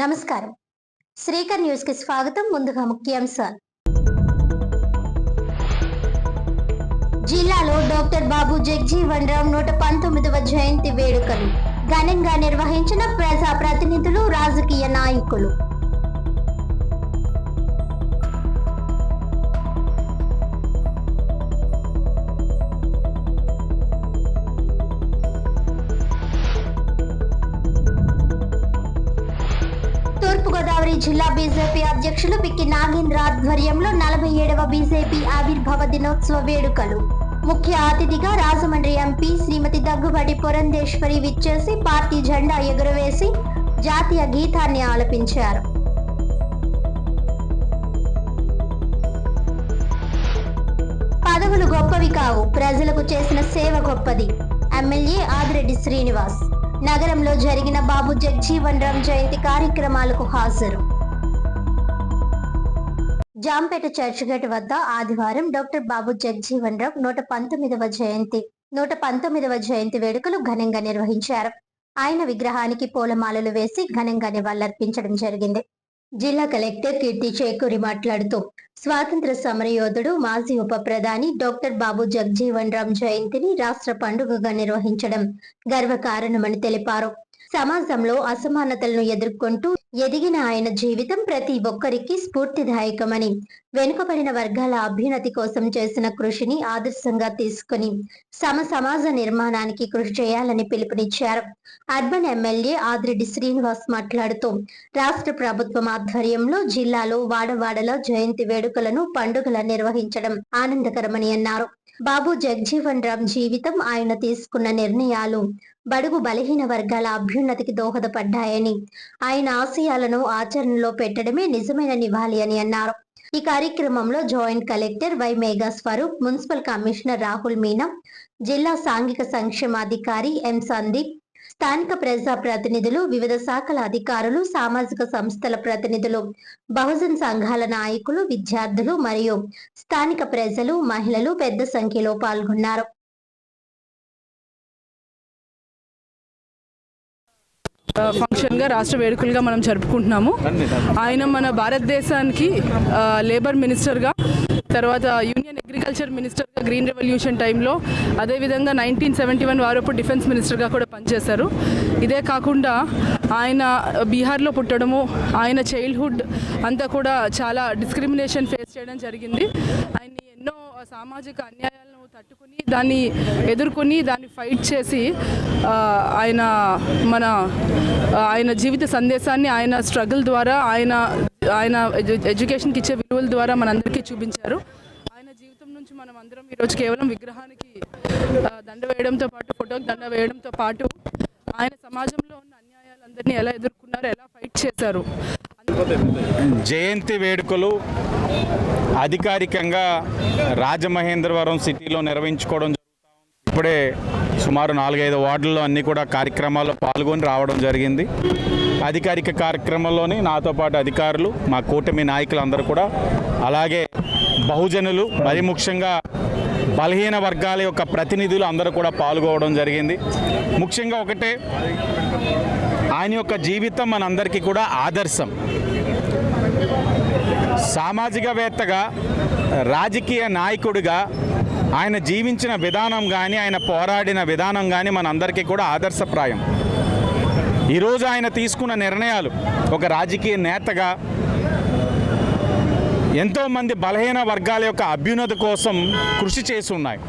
నమస్కారం. శ్రీకర్ న్యూస్ కి స్వాగతం. ముందుగా ముఖ్యాంశాలు. జిల్లాలో డాక్టర్ బాబు జగజీవన్ రామ్ 119వ జయంతి వేడుకలు ఘనంగా నిర్వహించిన ప్రజా ప్రతినిధులు, రాజకీయ నాయకులు. తూర్పుగోదావరి జిల్లా బీజేపీ అధ్యక్షులు పిక్కి నాగేంద్ర ఆధ్వర్యంలో 47వ బీజేపీ ఆవిర్భావ దినోత్సవ వేడుకలు. ముఖ్య అతిథిగా రాజమండ్రి ఎంపీ శ్రీమతి దగ్గుబాటి పురంధేశ్వరి విచ్చేసి పార్టీ జెండా ఎగురవేసి జాతీయ గీతాన్ని ఆలపించారు. పదవులు గొప్పవి కావు, ప్రజలకు చేసిన సేవ గొప్పది. ఎమ్మెల్యే ఆదిరెడ్డి శ్రీనివాస్. నగరంలో జరిగిన బాబు జగజీవన్ రామ్ జయంతి కార్యక్రమాలకు హాజరు. జాంపేట చర్చిగేట్ వద్ద ఆదివారం డాక్టర్ బాబు జగజీవన్ రామ్ 119వ జయంతి వేడుకలు ఘనంగా నిర్వహించారు. ఆయన విగ్రహానికి పూలమాలలు వేసి ఘనంగా నివాళులర్పించడం జరిగింది. జిల్లా కలెక్టర్ కీర్తి చేకూరి మాట్లాడుతూ, స్వాతంత్ర సమరయోధుడు, మాజీ ఉప ప్రధాని డాక్టర్ బాబు జగజీవన్ రామ్ జయంతిని రాష్ట్ర పండుగగా నిర్వహించడం గర్వకారణమని తెలిపారు. సమాజంలో అసమానతలను ఎదుర్కొంటూ ఎదిగిన ఆయన జీవితం ప్రతి ఒక్కరికి స్ఫూర్తిదాయకమని, వెనుకబడిన వర్గాల అభ్యున్నతి కోసం చేసిన కృషిని ఆదర్శంగా తీసుకుని సమాజ నిర్మాణానికి కృషి చేయాలని పిలుపునిచ్చారు. అర్బన్ ఎమ్మెల్యే ఆదిరెడ్డి శ్రీనివాస్ మాట్లాడుతూ, రాష్ట్ర ప్రభుత్వం ఆధ్వర్యంలో జిల్లాలో వాడవాడల జయంతి వేడుకలను పండుగలా నిర్వహించడం ఆనందకరమని అన్నారు. బాబు జగజీవన్ రామ్ జీవితం, ఆయన తీసుకున్న నిర్ణయాలు బడుగు బలహీన వర్గాల అభ్యున్నతికి దోహదపడ్డాయని, ఆయన ఆశయాలను ఆచరణలో పెట్టడమే నిజమైన నివాళి అని అన్నారు. ఈ కార్యక్రమంలో joint collector Y Megha Swaroop, municipal commissioner Rahul Meena, జిల్లా సాంఘిక సంక్షేమాధికారి ఎం సందీప్, స్థానిక ప్రజా ప్రతినిధులు, వివిధ శాఖల అధికారులు, సామాజిక సంస్థల ప్రతినిధులు, బహుజన్ సంఘాల నాయకులు, విద్యార్థులు మరియు స్థానిక ప్రజలు, మహిళలు పెద్ద సంఖ్యలో పాల్గొన్నారు. ఫంక్షన్గా రాష్ట్ర వేడుకలుగా మనం జరుపుకుంటున్నాము. ఆయన మన భారతదేశానికి లేబర్ మినిస్టర్గా, తర్వాత యూనియన్ అగ్రికల్చర్ మినిస్టర్గా గ్రీన్ రెవల్యూషన్ టైంలో, అదేవిధంగా 1971 వారపు డిఫెన్స్ మినిస్టర్గా కూడా పనిచేశారు. ఇదే కాకుండా ఆయన బీహార్లో పుట్టడము, ఆయన చైల్డ్హుడ్ అంతా కూడా చాలా డిస్క్రిమినేషన్ ఫేస్ చేయడం జరిగింది. ఆయన ఎన్నో సామాజిక అన్యాయాలను తట్టుకుని, దాన్ని ఎదుర్కొని, దాన్ని ఫైట్ చేసి ఆయన జీవిత సందేశాన్ని ఆయన స్ట్రగుల్ ద్వారా, ఆయన ఎడ్యుకేషన్కి ఇచ్చే విలువల ద్వారా మనందరికీ చూపించారు. ఆయన జీవితం నుంచి మనం అందరం ఈరోజు కేవలం విగ్రహానికి దండ వేయడంతో పాటు, ఫోటోకి దండ వేయడంతో పాటు, ఆయన సమాజంలో ఉన్న అన్యాయాలందరినీ ఎలా ఎదుర్కొన్నారు, ఎలా ఫైట్ చేశారు. జయంతి వేడుకలు అధికారికంగా రాజమహేంద్రవరం సిటీలో నిర్వహించుకోవడం జరుగుతూ ఉంది. ఇప్పుడే సుమారు 4-5 వార్డుల్లో అన్నీ కూడా కార్యక్రమాల్లో పాల్గొని రావడం జరిగింది. అధికారిక కార్యక్రమంలోని నాతో పాటు అధికారులు, మా కూటమి నాయకులు అందరూ కూడా, అలాగే బహుజనులు, మరి ముఖ్యంగా బలహీన వర్గాల యొక్క ప్రతినిధులు అందరూ కూడా పాల్గొనడం జరిగింది. ముఖ్యంగా ఒకటే, ఆయన యొక్క జీవితం మనందరికీ కూడా ఆదర్శం. సామాజికవేత్తగా, రాజకీయ నాయకుడిగా ఆయన జీవించిన విధానం కానీ, ఆయన పోరాడిన విధానం కానీ మనందరికీ కూడా ఆదర్శప్రాయం. ఈరోజు ఆయన తీసుకున్న నిర్ణయాలు, ఒక రాజకీయ నేతగా ఎంతోమంది బలహీన వర్గాల యొక్క అభ్యున్నతి కోసం కృషి చేసి ఉన్నాయి.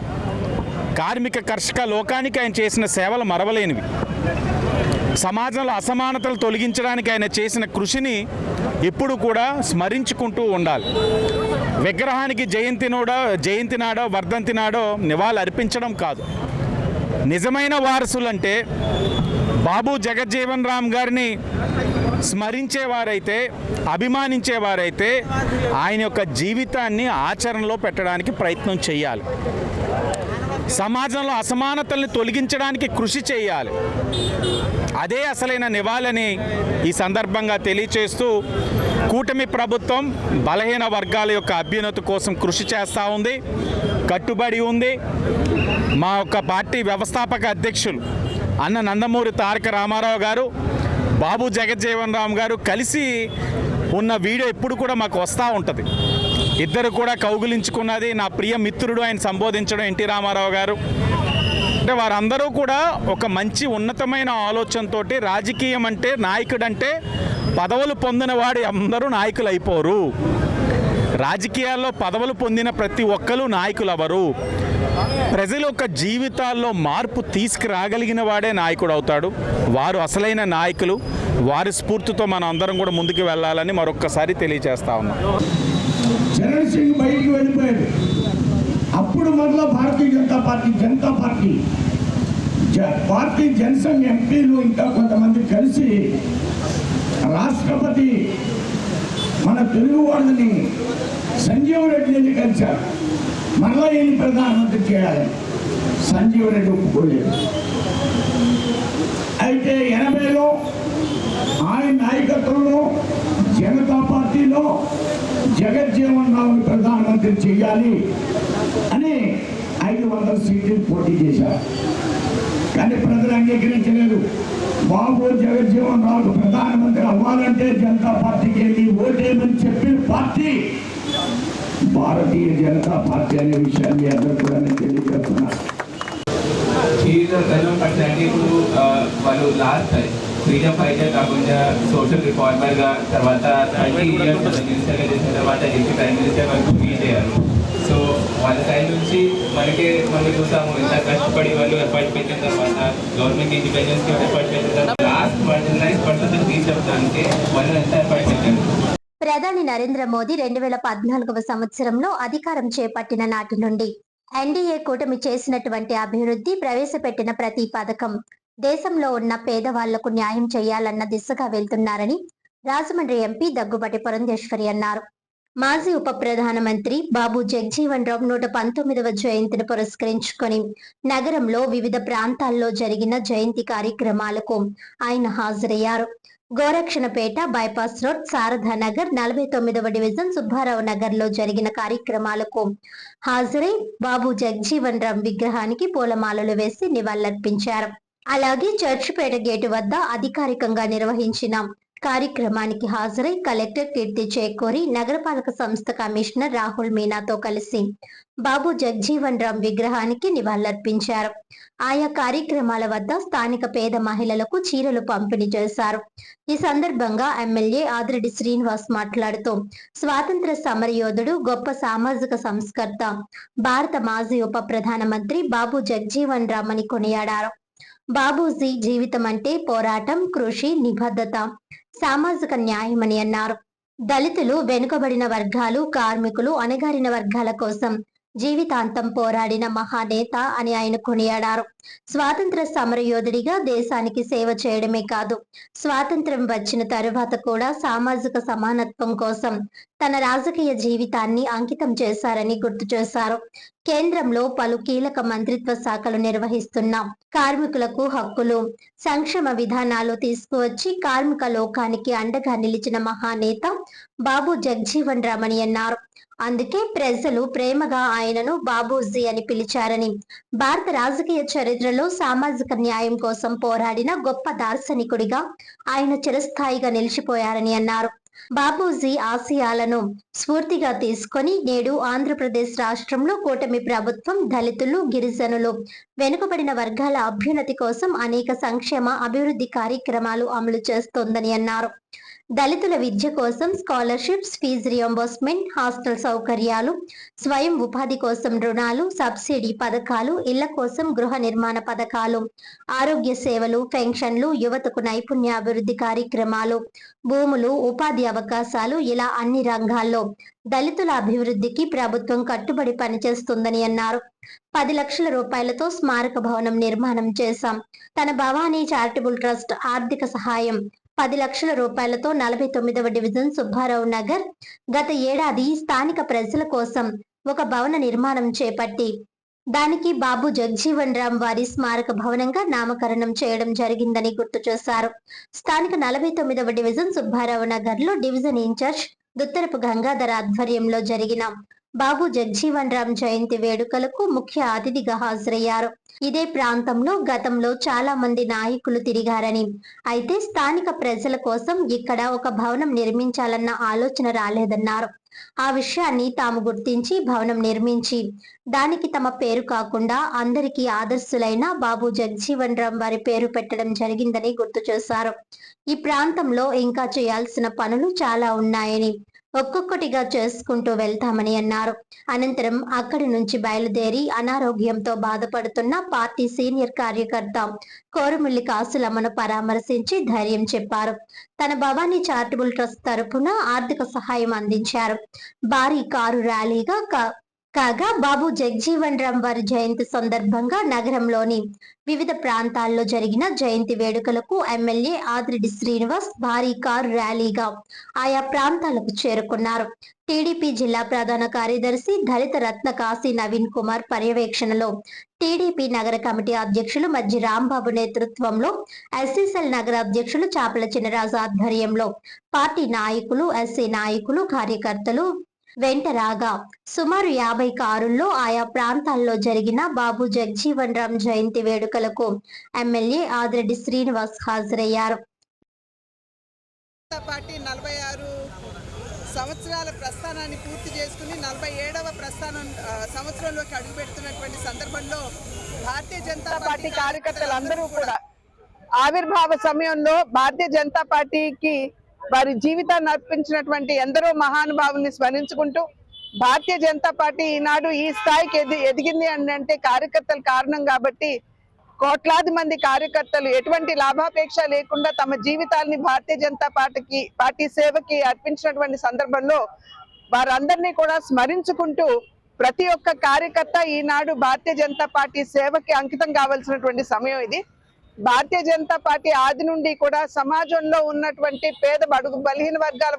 కార్మిక కర్షక లోకానికి ఆయన చేసిన సేవలు మరవలేనివి. సమాజంలో అసమానతలు తొలగించడానికి ఆయన చేసిన కృషిని ఇప్పుడు కూడా స్మరించుకుంటూ ఉండాలి. విగ్రహానికి జయంతి నాడో వర్ధంతి నాడో నివాళులు అర్పించడం కాదు. నిజమైన వారసులంటే బాబు జగజీవన్ రామ్ గారిని స్మరించేవారైతే, అభిమానించేవారైతే ఆయన యొక్క జీవితాన్ని ఆచరణలో పెట్టడానికి ప్రయత్నం చేయాలి. సమాజంలో అసమానతల్ని తొలగించడానికి కృషి చేయాలి. అదే అసలైన నివాళని ఈ సందర్భంగా తెలియచేస్తూ, కూటమి ప్రభుత్వం బలహీన వర్గాల యొక్క అభ్యున్నతి కోసం కృషి చేస్తూ ఉంది, కట్టుబడి ఉంది. మా యొక్క పార్టీ వ్యవస్థాపక అధ్యక్షులు అన్న నందమూరి తారక రామారావు గారు బాబు జగజ్జీవన్ రామ్ గారు కలిసి ఉన్న వీడియో ఇప్పుడు కూడా మాకు వస్తూ ఉంటుంది. ఇద్దరు కూడా కౌగులించుకున్నది, నా ప్రియ మిత్రుడు ఆయన సంబోధించడం ఎన్టీ రామారావు గారు. అంటే వారందరూ కూడా ఒక మంచి ఉన్నతమైన ఆలోచనతో, రాజకీయం అంటే నాయకుడు అంటే పదవులు పొందిన వాడు అందరూ నాయకులు అయిపోరు, రాజకీయాల్లో పదవులు పొందిన ప్రతి ఒక్కరు నాయకులు అవరు, ప్రజల యొక్క జీవితాల్లో మార్పు తీసుకురాగలిగిన వాడే నాయకుడు అవుతాడు. వారు అసలైన నాయకులు. వారి స్ఫూర్తితో మనం అందరం కూడా ముందుకు వెళ్ళాలని మరొక్కసారి తెలియజేస్తా ఉన్నాం. చరణ్ సింగ్ బయటికి వెళ్ళిపోయాడు. అప్పుడు మరలా భారతీయ జనతా పార్టీ జనసంఘ్ ఎంపీలు ఇంకా కొంతమంది కలిసి రాష్ట్రపతి మన తెలుగు వాళ్ళని సంజీవ్ రెడ్డిని కలిశారు. మరలా ఈయన ప్రధానమంత్రి చేయాలి. సంజీవ్ రెడ్డి ఒప్పుకోలేదు. అయితే 80లో ఆయన నాయకత్వంలో జనతా పార్టీలో జగజ్జీవన్ రామ్ని ప్రధానమంత్రి చేయాలి అని 500 సీట్లు పోటీ చేశారు. కానీ ప్రజలు అంగీకరించలేదు. బాబు జగజ్జీవన్ రామ్ ప్రధానమంత్రి అవ్వాలంటే జనతా పార్టీకి వెళ్ళి ఓటేయమని చెప్పిన పార్టీ భారతీయ జనతా పార్టీ అనే విషయాన్ని అందరూ కూడా నేను తెలియజేస్తున్నారు. ఇప్పుడు వాళ్ళు లాస్ట్ ఫ్రీడమ్ ఫైటర్ కాకుండా సోషల్ రిఫార్మర్గా, తర్వాత 30 ఇయర్స్ మినిస్టర్గా చేసిన తర్వాత డిప్యూటీ ప్రైమ్ మినిస్టర్ వరకు రీచ్ అయ్యారు. సో వాళ్ళ సైడ్ నుంచి మనం చూసాము ఎంత కష్టపడి వాళ్ళు ఎఫర్ట్ పెట్టిన తర్వాత గవర్నమెంట్ ఇండిపెండెన్స్కి ఎఫర్ట్ పెట్టిన తర్వాత లాస్ట్ మార్జినలైజ్ రీచ్ అవుతానికి వాళ్ళు ఎంత ఎఫర్ట్ పెట్టారు. ప్రధాని నరేంద్ర మోదీ 2014వ సంవత్సరంలో అధికారం చేపట్టిన నాటి నుండి ఎన్డీఏ కూటమి చేసినటువంటి అభివృద్ధి, ప్రవేశపెట్టిన ప్రతి పథకం దేశంలో ఉన్న పేదవాళ్లకు న్యాయం చేయాలన్న దిశగా వెళ్తున్నారని రాజమండ్రి ఎంపీ దగ్గుబాటి పురంధేశ్వరి అన్నారు. మాజీ ఉప ప్రధానమంత్రి బాబు జగజ్జీవన్ రామ్ 119వ జయంతిని పురస్కరించుకొని నగరంలో వివిధ ప్రాంతాల్లో జరిగిన జయంతి కార్యక్రమాలకు ఆయన హాజరయ్యారు. గోరక్షణపేట, బైపాస్ రోడ్, శారదా నగర్, 49వ డివిజన్, సుబ్బారావు నగర్ లో జరిగిన కార్యక్రమాలకు హాజరై బాబు జగజ్జీవన్ రామ్ విగ్రహానికి పూలమాలలు వేసి నివాళులర్పించారు. అలాగే చర్చిపేట గేటు వద్ద అధికారికంగా నిర్వహించిన కార్యక్రమానికి హాజరై కలెక్టర్ కీర్తి చేకూరి, నగరపాలక సంస్థ కమిషనర్ రాహుల్ మీనాతో కలిసి బాబు జగజ్జీవన్ రామ్ విగ్రహానికి నివాళులర్పించారు. ఆయా కార్యక్రమాల వద్ద స్థానిక పేద మహిళలకు చీరలు పంపిణీ చేశారు. ఈ సందర్భంగా ఎమ్మెల్యే ఆదిరెడ్డి శ్రీనివాస్ మాట్లాడుతూ, స్వాతంత్ర సమరయోధుడు, గొప్ప సామాజిక సంస్కర్త, భారత మాజీ ఉప ప్రధానమంత్రి బాబు జగజ్జీవన్ రామ్ అని కొనియాడారు. బాబూజీ జీవితం అంటే పోరాటం, కృషి, నిబద్ధత, సామాజిక న్యాయమని అన్నారు. దళితులు, వెనుకబడిన వర్గాలు, కార్మికులు, అణగారిన వర్గాల కోసం జీవితాంతం పోరాడిన మహానేత అని ఆయన కొనియాడారు. స్వాతంత్ర సమరయోధుడిగా దేశానికి సేవ చేయడమే కాదు, స్వాతంత్ర్యం వచ్చిన తరువాత కూడా సామాజిక సమానత్వం కోసం తన రాజకీయ జీవితాన్ని అంకితం చేశారని గుర్తు చేశారు. కేంద్రంలో పలు కీలక మంత్రిత్వ శాఖలు నిర్వహిస్తున్న కార్మికులకు హక్కులు, సంక్షేమ విధానాలు తీసుకువచ్చి కార్మిక లోకానికి అండగా నిలిచిన మహానేత బాబు జగజ్జీవన్ రామ్ అని అన్నారు. అందుకే ప్రజలు ప్రేమగా ఆయనను బాబూజీ అని పిలిచారని, భారత రాజకీయ చరిత్రలో సామాజిక న్యాయం కోసం పోరాడిన గొప్ప దార్శనికుడిగా ఆయన చిరస్థాయిగా నిలిచిపోయారని అన్నారు. బాబూజీ ఆశయాలను స్ఫూర్తిగా తీసుకొని నేడు ఆంధ్రప్రదేశ్ రాష్ట్రంలో కూటమి ప్రభుత్వం దళితులు, గిరిజనులు, వెనుకబడిన వర్గాల అభ్యున్నతి కోసం అనేక సంక్షేమ అభివృద్ధి కార్యక్రమాలు అమలు చేస్తోందని అన్నారు. దళితుల విద్య కోసం స్కాలర్షిప్స్, ఫీజు రియంబర్స్మెంట్, హాస్టల్ సౌకర్యాలు, స్వయం ఉపాధి కోసం రుణాలు, సబ్సిడీ పథకాలు, ఇళ్ల కోసం గృహ నిర్మాణ పథకాలు, ఆరోగ్య సేవలు, పెన్షన్లు, యువతకు నైపుణ్యాభివృద్ధి కార్యక్రమాలు, భూములు, ఉపాధి అవకాశాలు, ఇలా అన్ని రంగాల్లో దళితుల అభివృద్ధికి ప్రభుత్వం కట్టుబడి పనిచేస్తుందని అన్నారు. 10 లక్షల రూపాయలతో స్మారక భవనం నిర్మాణం చేశాం. తన భవానీ చారిటబుల్ ట్రస్ట్ ఆర్థిక సహాయం 10 లక్షల రూపాయలతో 49వ డివిజన్ సుబ్బారావు నగర్ గత ఏడాది స్థానిక ప్రజల కోసం ఒక భవన నిర్మాణం చేపట్టి దానికి బాబు జగజ్జీవన్ రామ్ వారి స్మారక భవనంగా నామకరణం చేయడం జరిగిందని గుర్తు చేశారు. స్థానిక 49వ డివిజన్ సుబ్బారావు నగర్ లో డివిజన్ ఇన్ఛార్జ్ దుత్తరపు గంగాధర ఆధ్వర్యంలో జరిగిన బాబు జగ్జీవన్ రామ్ జయంతి వేడుకలకు ముఖ్య అతిథిగా హాజరయ్యారు. ఇదే ప్రాంతంలో గతంలో చాలా మంది నాయకులు తిరిగారని, అయితే స్థానిక ప్రజల కోసం ఇక్కడ ఒక భవనం నిర్మించాలన్న ఆలోచన రాలేదన్నారు. ఆ విషయాన్ని తాము గుర్తించి భవనం నిర్మించి దానికి తమ పేరు కాకుండా అందరికీ ఆదర్శులైన బాబు జగ్జీవన్ రామ్ వారి పేరు పెట్టడం జరిగిందని గుర్తు చేశారు. ఈ ప్రాంతంలో ఇంకా చేయాల్సిన పనులు చాలా ఉన్నాయని, ఒక్కొక్కటిగా చేసుకుంటూ వెళ్తామని అన్నారు. అనంతరం అక్కడి నుంచి బయలుదేరి అనారోగ్యంతో బాధపడుతున్న పార్టీ సీనియర్ కార్యకర్త కోరుమిల్లి కాసులమ్మను పరామర్శించి ధైర్యం చెప్పారు. తన భవానీ చారిటబుల్ ట్రస్ట్ తరపున ఆర్థిక సహాయం అందించారు. భారీ కారు ర్యాలీగా కాగా బాబు జగ్జీవన్ రామ్ వారి జయంతి సందర్భంగా నగరంలోని వివిధ ప్రాంతాల్లో జరిగిన జయంతి వేడుకలకు ఎమ్మెల్యే ఆదిరెడ్డి శ్రీనివాస్ భారీ కారు ర్యాలీగా ఆయా ప్రాంతాలకు చేరుకున్నారు. టీడీపీ జిల్లా ప్రధాన కార్యదర్శి దళిత రత్న కాశీ నవీన్ కుమార్ పర్యవేక్షణలో టీడీపీ నగర కమిటీ అధ్యక్షులు మజ్జి రాంబాబు నేతృత్వంలో ఎస్సీసెల్ నగర అధ్యక్షులు చాపల చినరాజు ఆధ్వర్యంలో పార్టీ నాయకులు, ఎస్సీ నాయకులు, కార్యకర్తలు వెంట రాగా సుమారు 50 కారుల్లో ఆయా ప్రాంతాల్లో జరిగిన బాబు జగ్జీవన్ రామ్ జయంతి వేడుకలకు ఎమ్మెల్యే ఆదిరెడ్డి శ్రీనివాస్ హాజరయ్యారు. పార్టీ 46 సంవత్సరాల ప్రస్థానాన్ని పూర్తి చేసుకుని 47వ సంవత్సరంలోకి అడుగుపెడుతున్నటువంటి సందర్భంలో భారతీయ జనతా పార్టీ కార్యకర్తలందరూ కూడా ఆవిర్భావ సమయంలో భారతీయ జనతా పార్టీకి వారి జీవితాన్ని అర్పించినటువంటి ఎందరో మహానుభావుల్ని స్మరించుకుంటూ భారతీయ జనతా పార్టీ ఈనాడు ఈ స్థాయికి ఎదిగింది అంటే కార్యకర్తల కారణం. కాబట్టి కోట్లాది మంది కార్యకర్తలు ఎటువంటి లాభాపేక్ష లేకుండా తమ జీవితాలని భారతీయ జనతా పార్టీ సేవకి అర్పించినటువంటి సందర్భంలో వారందరినీ కూడా స్మరించుకుంటూ ప్రతి ఒక్క కార్యకర్త ఈనాడు భారతీయ జనతా పార్టీ సేవకి అంకితం కావాల్సినటువంటి సమయం ఇది. భారతీయ జనతా పార్టీ ఆది నుండి కూడా సమాజంలో ఉన్నటువంటి పేద బడుగు బలహీన వర్గాల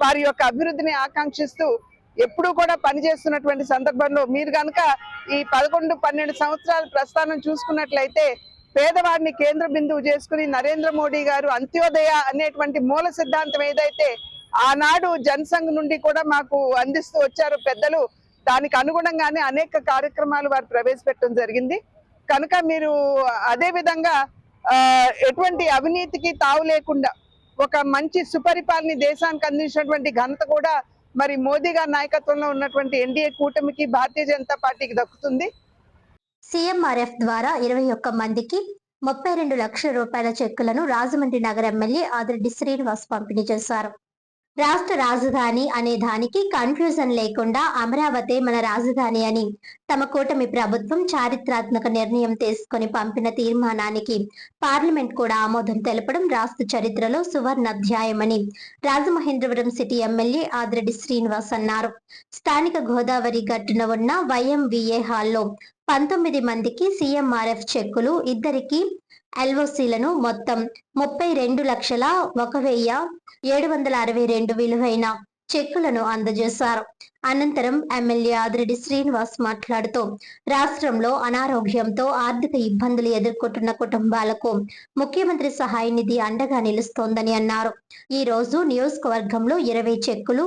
వారి యొక్క అభివృద్ధిని ఆకాంక్షిస్తూ ఎప్పుడూ కూడా పనిచేస్తున్నటువంటి సందర్భంలో మీరు కనుక ఈ 11-12 సంవత్సరాల ప్రస్థానం చూసుకున్నట్లయితే పేదవాడిని కేంద్ర బిందువు చేసుకుని నరేంద్ర మోడీ గారు అంత్యోదయ అనేటువంటి మూల సిద్ధాంతం ఏదైతే ఆనాడు జనసంఘ్ నుండి కూడా మాకు అందిస్తూ వచ్చారు పెద్దలు, దానికి అనుగుణంగానే అనేక కార్యక్రమాలు వారు ప్రవేశపెట్టడం జరిగింది. కనుక మీరు అదే విధంగా ఎటువంటి అవినీతికి తావు లేకుండా ఒక మంచి సుపరిపాలన దేశానికి అందించినటువంటి ఘనత కూడా మరి మోదీ గారి నాయకత్వంలో ఉన్నటువంటి ఎన్డీఏ కూటమికి భారతీయ జనతా పార్టీకి దక్కుతుంది. సీఎంఆర్ఎఫ్ ద్వారా 21 మందికి 32 లక్షల రూపాయల చెక్కులను రాజమండ్రి నగర ఎమ్మెల్యే ఆదిరెడ్డి శ్రీనివాస్ పంపిణీ చేశారు. రాష్ట్ర రాజధాని అనే దానికి కన్ఫ్యూజన్ లేకుండా అమరావతి మన రాజధాని అని తమ కూటమి ప్రభుత్వం చారిత్రాత్మక నిర్ణయం తీసుకుని పంపిన తీర్మానానికి పార్లమెంట్ కూడా ఆమోదం తెలపడం రాష్ట్ర చరిత్రలో సువర్ణ అధ్యాయమని రాజమహేంద్రవరం సిటీ ఎమ్మెల్యే ఆదిరెడ్డి శ్రీనివాస్ అన్నారు. స్థానిక గోదావరి గట్టున ఉన్న వైఎంవిఏ హాల్లో 19 మందికి సీఎంఆర్ఎఫ్ చెక్కులు, ఇద్దరికి ఎల్ఓసీలను మొత్తం 32,01,762 విలువైన చెక్కులను అందజేశారు. అనంతరం ఎమ్మెల్యే ఆదిరెడ్డి శ్రీనివాస్ మాట్లాడుతూ రాష్ట్రంలో అనారోగ్యంతో ఆర్థిక ఇబ్బందులు ఎదుర్కొంటున్న కుటుంబాలకు ముఖ్యమంత్రి సహాయ నిధి అండగా నిలుస్తోందని అన్నారు. ఈ రోజు నియోజకవర్గంలో 20 చెక్కులు,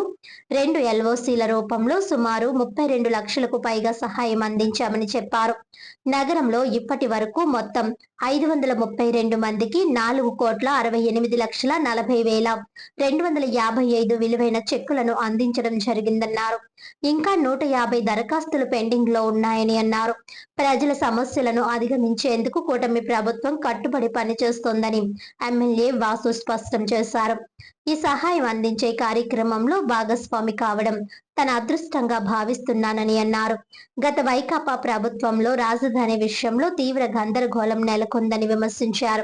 2 ఎల్ఓసీల రూపంలో సుమారు 32 లక్షలకు పైగా సహాయం అందించామని చెప్పారు. నగరంలో ఇప్పటి వరకు మొత్తం 532 మందికి 4,68,40,255 విలువైన చెక్కులను అందించడం జరిగిందన్నారు. ఇంకా 150 దరఖాస్తులు పెండింగ్ లో ఉన్నాయని అన్నారు. ప్రజల సమస్యలను అధిగమించేందుకు కూటమి ప్రభుత్వం కట్టుబడి పనిచేస్తోందని ఎమ్మెల్యే వాసు స్పష్టం చేశారు. ఈ సహాయం అందించే కార్యక్రమంలో భాగస్వామి కావడం తన అదృష్టంగా భావిస్తున్నానని అన్నారు. గత వైకాపా ప్రభుత్వంలో రాజధాని విషయంలో తీవ్ర గందరగోళం నెలకొందని విమర్శించారు.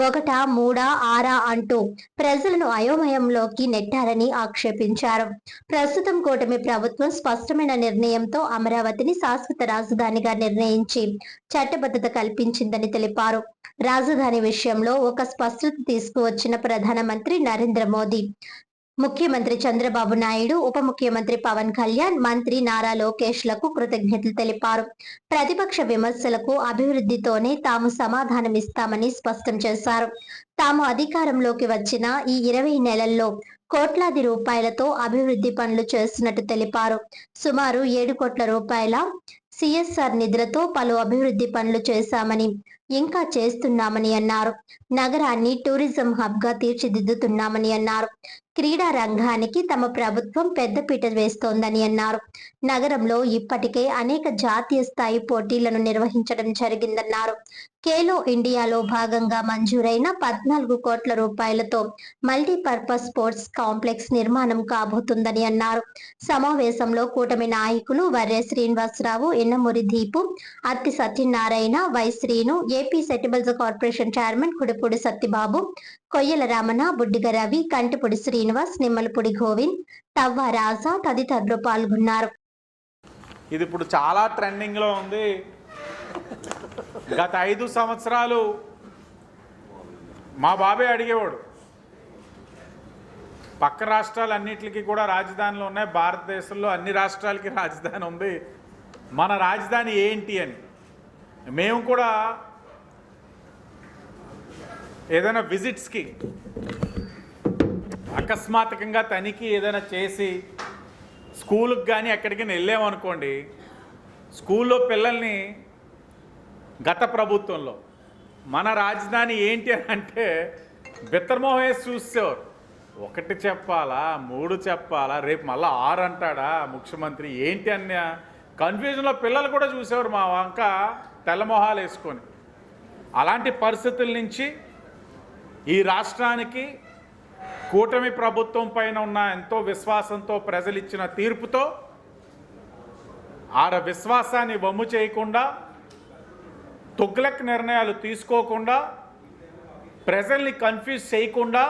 1, 3, 6 అంటూ ప్రజలను అయోమయంలోకి నెట్టారని ఆక్షేపించారు. ప్రస్తుతం కూటమి ప్రభుత్వం స్పష్టమైన నిర్ణయంతో అమరావతిని శాశ్వత రాజధానిగా నిర్ణయించి చట్టబద్ధత కల్పించిందని తెలిపారు. రాజధాని విషయంలో ఒక స్పష్టత తీసుకువచ్చిన ప్రధానమంత్రి నరేంద్ర మోదీ, ముఖ్యమంత్రి చంద్రబాబు నాయుడు, ఉప ముఖ్యమంత్రి పవన్ కళ్యాణ్, మంత్రి నారా లోకేష్ లకు కృతజ్ఞతలు తెలిపారు. ప్రతిపక్ష విమర్శలకు అభివృద్ధితోనే తాము సమాధానమిస్తామని స్పష్టం చేశారు. తాము అధికారంలోకి వచ్చిన ఈ 20 నెలల్లో కోట్లాది రూపాయలతో అభివృద్ధి పనులు చేస్తున్నట్టు తెలిపారు. సుమారు 7 కోట్ల రూపాయల సిఎస్ఆర్ నిధులతో పలు అభివృద్ధి పనులు చేశామని, ఇంకా చేస్తున్నామని అన్నారు. నగరాన్ని టూరిజం హబ్ గా తీర్చిదిద్దుతున్నామని అన్నారు. క్రీడా రంగానికి తమ ప్రభుత్వం పెద్దపీట వేస్తోందని అన్నారు. నగరంలో ఇప్పటికే అనేక జాతీయ స్థాయి పోటీలను నిర్వహించడం జరిగిందన్నారు. ఖేలో ఇండియాలో భాగంగా మంజూరైన 14 కోట్ల రూపాయలతో మల్టీపర్పస్ స్పోర్ట్స్ కాంప్లెక్స్ నిర్మాణం కాబోతుందని అన్నారు. సమావేశంలో కూటమి నాయకులు వర్రె శ్రీనివాసరావు, ఎన్నమూరి దీపు, అత్తి సత్యనారాయణ, వై శ్రీను, ఏపీ సెటిబుల్స్ కార్పొరేషన్ చైర్మన్ కుడిపూడి సత్యబాబు, కొయ్యల రమణ, బుడ్డిగ రవి, కంటిపూడి శ్రీనివాస్, నిమ్మలపూడి గోవింద్, తవ్వ రాజా తదితరులు పాల్గొన్నారు. ఇది ఇప్పుడు చాలా ట్రెండింగ్లో ఉంది. గత 5 సంవత్సరాలు మా బాబాయ్ అడిగేవాడు, పక్క రాష్ట్రాలన్నిటికీ కూడా రాజధానులు ఉన్నాయి, భారతదేశంలో అన్ని రాష్ట్రాలకి రాజధాని ఉంది, మన రాజధాని ఏంటి అని. మేము కూడా ఏదైనా విజిట్స్కి అకస్మాత్తుగా తనిఖీ ఏదైనా చేసి స్కూల్కి కానీ ఎక్కడికైనా వెళ్ళామనుకోండి, స్కూల్లో పిల్లల్ని గత ప్రభుత్వంలో మన రాజధాని ఏంటి అని అంటే బిత్తరమోహం వేసి చూసేవారు. 1 చెప్పాలా, 3 చెప్పాలా, రేపు మళ్ళీ 6 అంటాడా ముఖ్యమంత్రి ఏంటి అన్న కన్ఫ్యూజన్లో పిల్లలు కూడా చూసేవారు మా వంక తెల్లమొహాలు వేసుకొని. అలాంటి పరిస్థితుల నుంచి ఈ రాష్ట్రానికి కూటమి ప్రభుత్వం పైన ఉన్న ఎంతో విశ్వాసంతో ప్రజలు ఇచ్చిన తీర్పుతో ఆ విశ్వాసాన్ని వమ్ము చేయకుండా, తుగ్లక్ నిర్ణయాలు తీసుకోకుండా, ప్రజల్ని కన్ఫ్యూజ్ చేయకుండా,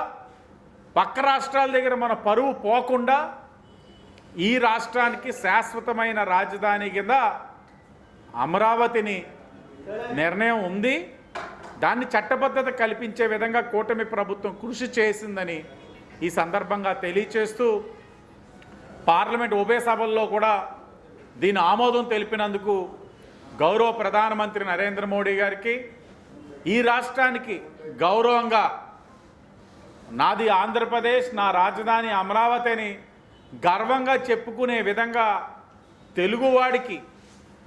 పక్క రాష్ట్రాల దగ్గర మన పరువు పోకుండా ఈ రాష్ట్రానికి శాశ్వతమైన రాజధాని కింద అమరావతిని నిర్ణయం ఉంది. దాన్ని చట్టబద్ధత కల్పించే విధంగా కూటమి ప్రభుత్వం కృషి చేసిందని ఈ సందర్భంగా తెలియచేస్తూ, పార్లమెంట్ ఉభయ సభల్లో కూడా దీని ఆమోదం తెలిపినందుకు గౌరవ ప్రధానమంత్రి నరేంద్ర మోడీ గారికి, ఈ రాష్ట్రానికి గౌరవంగా నాది ఆంధ్రప్రదేశ్, నా రాజధాని అమరావతి అని గర్వంగా చెప్పుకునే విధంగా, తెలుగువాడికి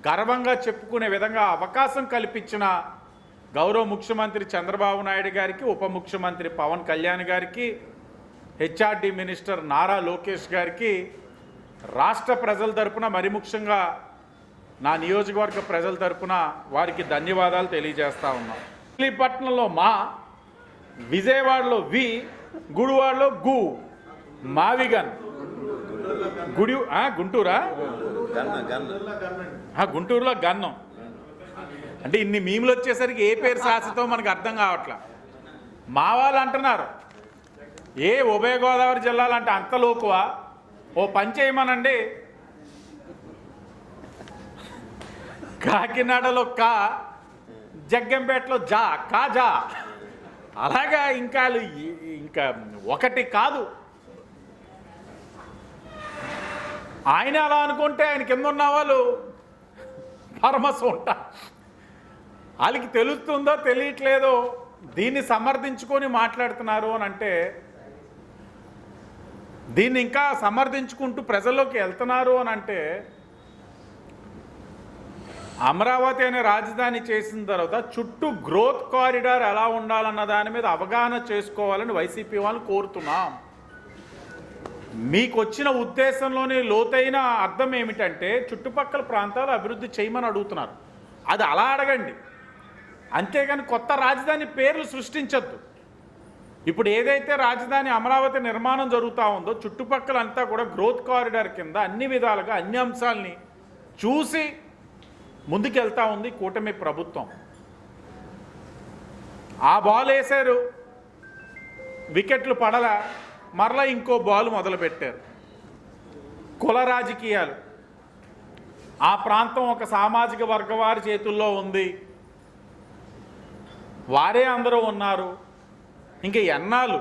గర్వంగా చెప్పుకునే విధంగా అవకాశం కల్పించిన గౌరవ ముఖ్యమంత్రి చంద్రబాబు నాయుడు గారికి, ఉప ముఖ్యమంత్రి పవన్ కళ్యాణ్ గారికి, హెచ్ఆర్డి మినిస్టర్ నారా లోకేష్ గారికి రాష్ట్ర ప్రజల తరపున, మరి ముఖ్యంగా నా నియోజకవర్గ ప్రజల తరపున వారికి ధన్యవాదాలు తెలియజేస్తా ఉన్నాం. మచిలీపట్నంలో మా, విజయవాడలో వి, గుడివాడలో గు, మావిగన్, గుంటూరా, గుంటూరులో గన్నం. అంటే ఇన్ని మీములు వచ్చేసరికి ఏ పేరు శాశ్వతం మనకు అర్థం కావట్లా. మా వాళ్ళు అంటున్నారు ఏ ఉభయ గోదావరి జిల్లాలంటే అంత లోకువా, ఓ పని చేయమనండి, కాకినాడలో కా, జగ్గంపేటలో జా, కాజా. అలాగా ఇంకా ఒకటి కాదు. ఆయన అలా అనుకుంటే ఆయన కింద ఉన్న వాళ్ళు పరమశం ఉంటా. వాళ్ళకి తెలుస్తుందో తెలియట్లేదో దీన్ని సమర్థించుకొని మాట్లాడుతున్నారు అని అంటే, దీన్ని ఇంకా సమర్థించుకుంటూ ప్రజల్లోకి వెళ్తున్నారు అని అంటే, అమరావతి అనే రాజధాని చేసిన తర్వాత చుట్టూ గ్రోత్ కారిడార్ ఎలా ఉండాలన్న దాని మీద అవగాహన చేసుకోవాలని వైసీపీ వాళ్ళు కోరుతున్నాం. మీకు వచ్చిన ఉద్దేశంలోని లోతైన అర్థం ఏమిటంటే చుట్టుపక్కల ప్రాంతాలు అభివృద్ధి చేయమని అడుగుతున్నారు. అది అలా అడగండి, అంతేగాని కొత్త రాజధాని పేర్లు సృష్టించద్దు. ఇప్పుడు ఏదైతే రాజధాని అమరావతి నిర్మాణం జరుగుతూ ఉందో చుట్టుపక్కల అంతా కూడా గ్రోత్ కారిడార్ కింద అన్ని విధాలుగా అన్ని అంశాలని చూసి ముందుకెళ్తా ఉంది కూటమి ప్రభుత్వం. ఆ బాల్ వేశారు, వికెట్లు పడల, మరలా ఇంకో బాల్ మొదలుపెట్టారు. కుల రాజకీయాలు. ఆ ప్రాంతం ఒక సామాజిక వర్గ వారి చేతుల్లో ఉంది, వారే అందరూ ఉన్నారు. ఇంకా ఎన్నాళ్ళు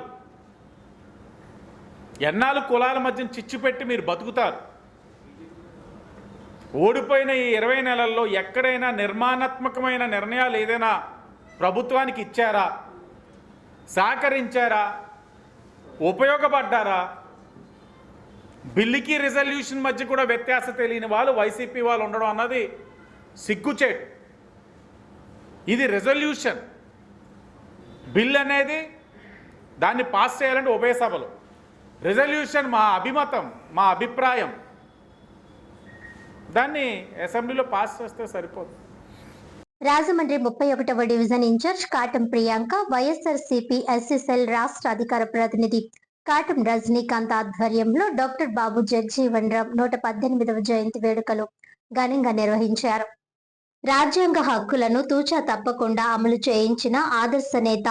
కులాల మధ్య చిచ్చుపెట్టి మీరు బతుకుతారు? ఓడిపోయిన ఈ 20 నెలల్లో ఎక్కడైనా నిర్మాణాత్మకమైన నిర్ణయాలు ఏదైనా ప్రభుత్వానికి ఇచ్చారా, సహకరించారా, ఉపయోగపడ్డారా? బిల్లుకి రిజల్యూషన్ మధ్య కూడా వ్యత్యాసం తెలియని వాళ్ళు వైసీపీ వాళ్ళు ఉండడం అన్నది సిగ్గుచేటు. ఇది రెజల్యూషన్. బిల్ అనేది దాన్ని పాస్ చేయాలంటే ఉభయ సభలు. రెజల్యూషన్ మా అభిమతం, మా అభిప్రాయం, దాన్ని అసెంబ్లీలో పాస్ చేస్తే సరిపోతుంది. రాజమండ్రి 31వ division incharge Katam Priyanka, YSRCP SSL రాష్ట్ర అధికార ప్రతినిధి కాటం రజనీకాంత్ ఆధ్వర్యంలో డాక్టర్ బాబు జగజీవన్ రామ్ 118వ జయంతి వేడుకలు ఘనంగా నిర్వహించారు. రాజ్యాంగ హక్కులను తూచా తప్పకుండా అమలు చేయించిన ఆదర్శ నేత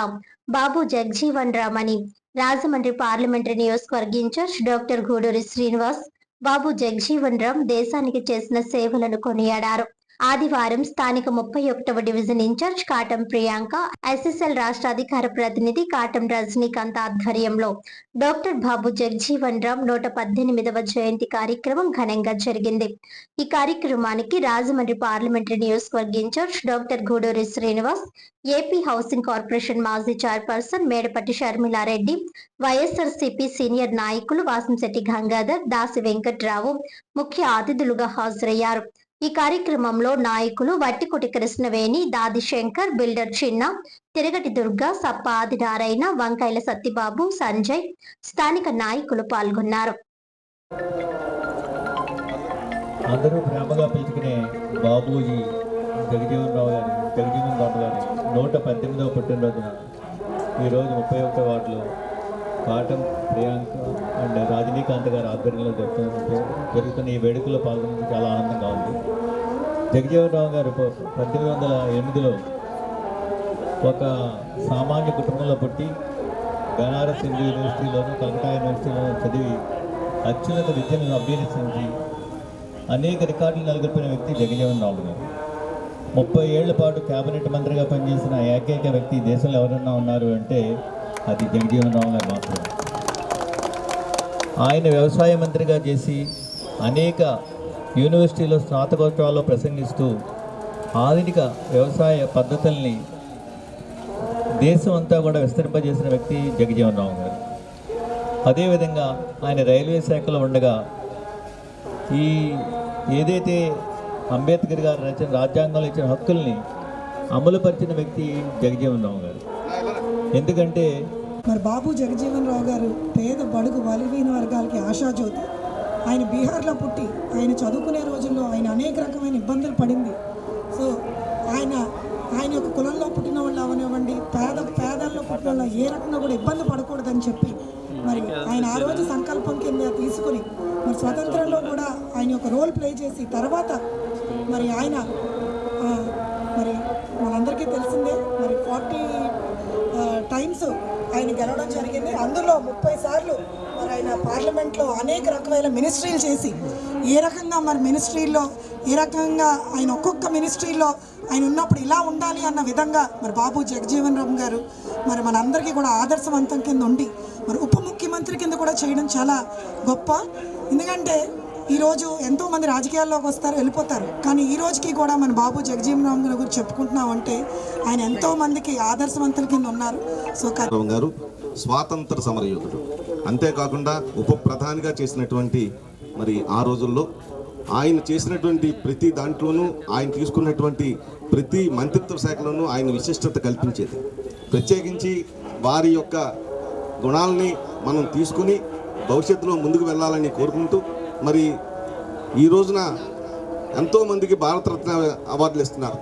బాబు జగజీవన్ రామ్ అని రాజమండ్రి పార్లమెంటరీ నియోజకవర్గ ఇన్ఛార్జ్ డాక్టర్ గూడూరి శ్రీనివాస్ బాబు జగజీవన్ రామ్ దేశానికి చేసిన సేవలను కొనియాడారు. ఆదివారం స్థానిక 31వ division incharge Katam Priyanka, SSL రాష్ట్ర అధికార ప్రతినిధి కాటం రజనీకాంత్ ఆధ్వర్యంలో డాక్టర్ బాబు జగజీవన్ రామ్ 118వ జయంతి కార్యక్రమం ఘనంగా జరిగింది. ఈ కార్యక్రమానికి రాజమండ్రి పార్లమెంటరీ నియోజకవర్గ incharge doctor Guduri Srinivas, AP housing corporation మాజీ chairperson Medapati Sharmila Reddy, YSRCP senior నాయకులు వాసంశెట్టి గంగాధర్, దాసి వెంకట్రావు ముఖ్య అతిథులుగా హాజరయ్యారు. ఈ కార్యక్రమంలో నాయకులు వట్టికుటి కృష్ణవేణి, దాది శంకర్, బిల్డర్ చిన్న, తిరగటి దుర్గా, సప్ప ఆదినారాయణ, వంకాయల సత్యబాబు, సంజయ్, స్థానిక నాయకులు పాల్గొన్నారు. అందరూ ప్రేమగా పిలుచుకునే బాబూజీ జగజీవన్ రామ్ గారి 118వ పుట్టినరోజున ఈరోజు 31వ వార్డులో కాటం ప్రియాంక అండ్ రజనీకాంత్ గారి ఆధ్వర్యంలో జరుగుతున్న ఈ వేడుకలో పాల్గొనడం చాలా ఆనందంగా ఉంది. జగజీవన్ రామ్ గారు 1808లో ఒక సామాన్య కుటుంబంలో పుట్టి బెనారస్ హిందూ యూనివర్సిటీలోను, కలకత్తా యూనివర్సిటీలోను చదివి అత్యున్నత విద్యను అభ్యసించి అనేక రికార్డులు నెలకొల్పిన వ్యక్తి జగజీవన్ రామ్ గారు. 30 ఏళ్ల పాటు కేబినెట్ మంత్రిగా పనిచేసిన ఏకైక వ్యక్తి దేశంలో ఎవరన్నా ఉన్నారు అంటే అది జగజీవన్ రామ్ గారు మాత్రమే. ఆయన వ్యవసాయ మంత్రిగా చేసి అనేక యూనివర్సిటీలో స్నాతకోత్సవాల్లో ప్రసంగిస్తూ ఆధునిక వ్యవసాయ పద్ధతుల్ని దేశం అంతా కూడా విస్తరింపజేసిన వ్యక్తి జగజీవన్ రామ్ గారు. అదేవిధంగా ఆయన రైల్వే శాఖలో ఉండగా ఈ ఏదైతే అంబేద్కర్ గారు రచన రాజ్యాంగంలో ఇచ్చిన హక్కుల్ని అమలుపరిచిన వ్యక్తి జగజీవన్ రామ్ గారు. ఎందుకంటే మరి బాబు జగజీవన్ రావు గారు పేద బడుగు బలహీన వర్గాలకి ఆశాజ్యోతి. ఆయన బీహార్లో పుట్టి ఆయన చదువుకునే రోజుల్లో ఆయన అనేక రకమైన ఇబ్బందులు పడింది. సో ఆయన యొక్క కులంలో పుట్టిన వాళ్ళు అవనివ్వండి, పేదల్లో పుట్టిన వాళ్ళు ఏ రకంగా కూడా ఇబ్బంది పడకూడదని చెప్పి మరి ఆయన ఆ రోజు సంకల్పం కింద తీసుకుని మరి స్వతంత్రంలో కూడా ఆయన యొక్క రోల్ ప్లే చేసి తర్వాత మరి ఆయన మరి మనందరికీ తెలిసిందే మరి 40 టైమ్స్ ఆయన గెలవడం జరిగింది. అందులో 30 సార్లు మరి ఆయన పార్లమెంట్లో అనేక రకమైన మినిస్ట్రీలు చేసి ఏ రకంగా మరి మినిస్ట్రీల్లో ఏ రకంగా ఆయన ఒక్కొక్క మినిస్ట్రీలో ఆయన ఉన్నప్పుడు ఇలా ఉండాలి అన్న విధంగా మరి బాబు జగజీవన్ రామ్ గారు మరి మనందరికీ కూడా ఆదర్శవంతం కింద ఉండి మరి ఉప ముఖ్యమంత్రి కింద కూడా చేయడం చాలా గొప్ప. ఎందుకంటే ఈరోజు ఎంతోమంది రాజకీయాల్లోకి వస్తారు, వెళ్ళిపోతారు. కానీ ఈ రోజుకి కూడా మన బాబు జగజీవన్ రామ్ గారి గురించి చెప్పుకుంటున్నామంటే ఆయన ఎంతోమందికి ఆదర్శవంతుల కింద ఉన్నారు. సో గారు స్వాతంత్ర సమరయోధుడు, అంతేకాకుండా ఉప ప్రధానిగా చేసినటువంటి మరి ఆ రోజుల్లో ఆయన చేసినటువంటి ప్రతి దాంట్లోనూ ఆయన తీసుకున్నటువంటి ప్రతి మంత్రిత్వ శాఖలోనూ ఆయన విశిష్టత కల్పించేది. ప్రత్యేకించి వారి యొక్క గుణాలని మనం తీసుకుని భవిష్యత్తులో ముందుకు వెళ్ళాలని కోరుకుంటూ మరి ఈ రోజున ఎంతోమందికి భారతరత్న అవార్డులు ఇస్తున్నారు.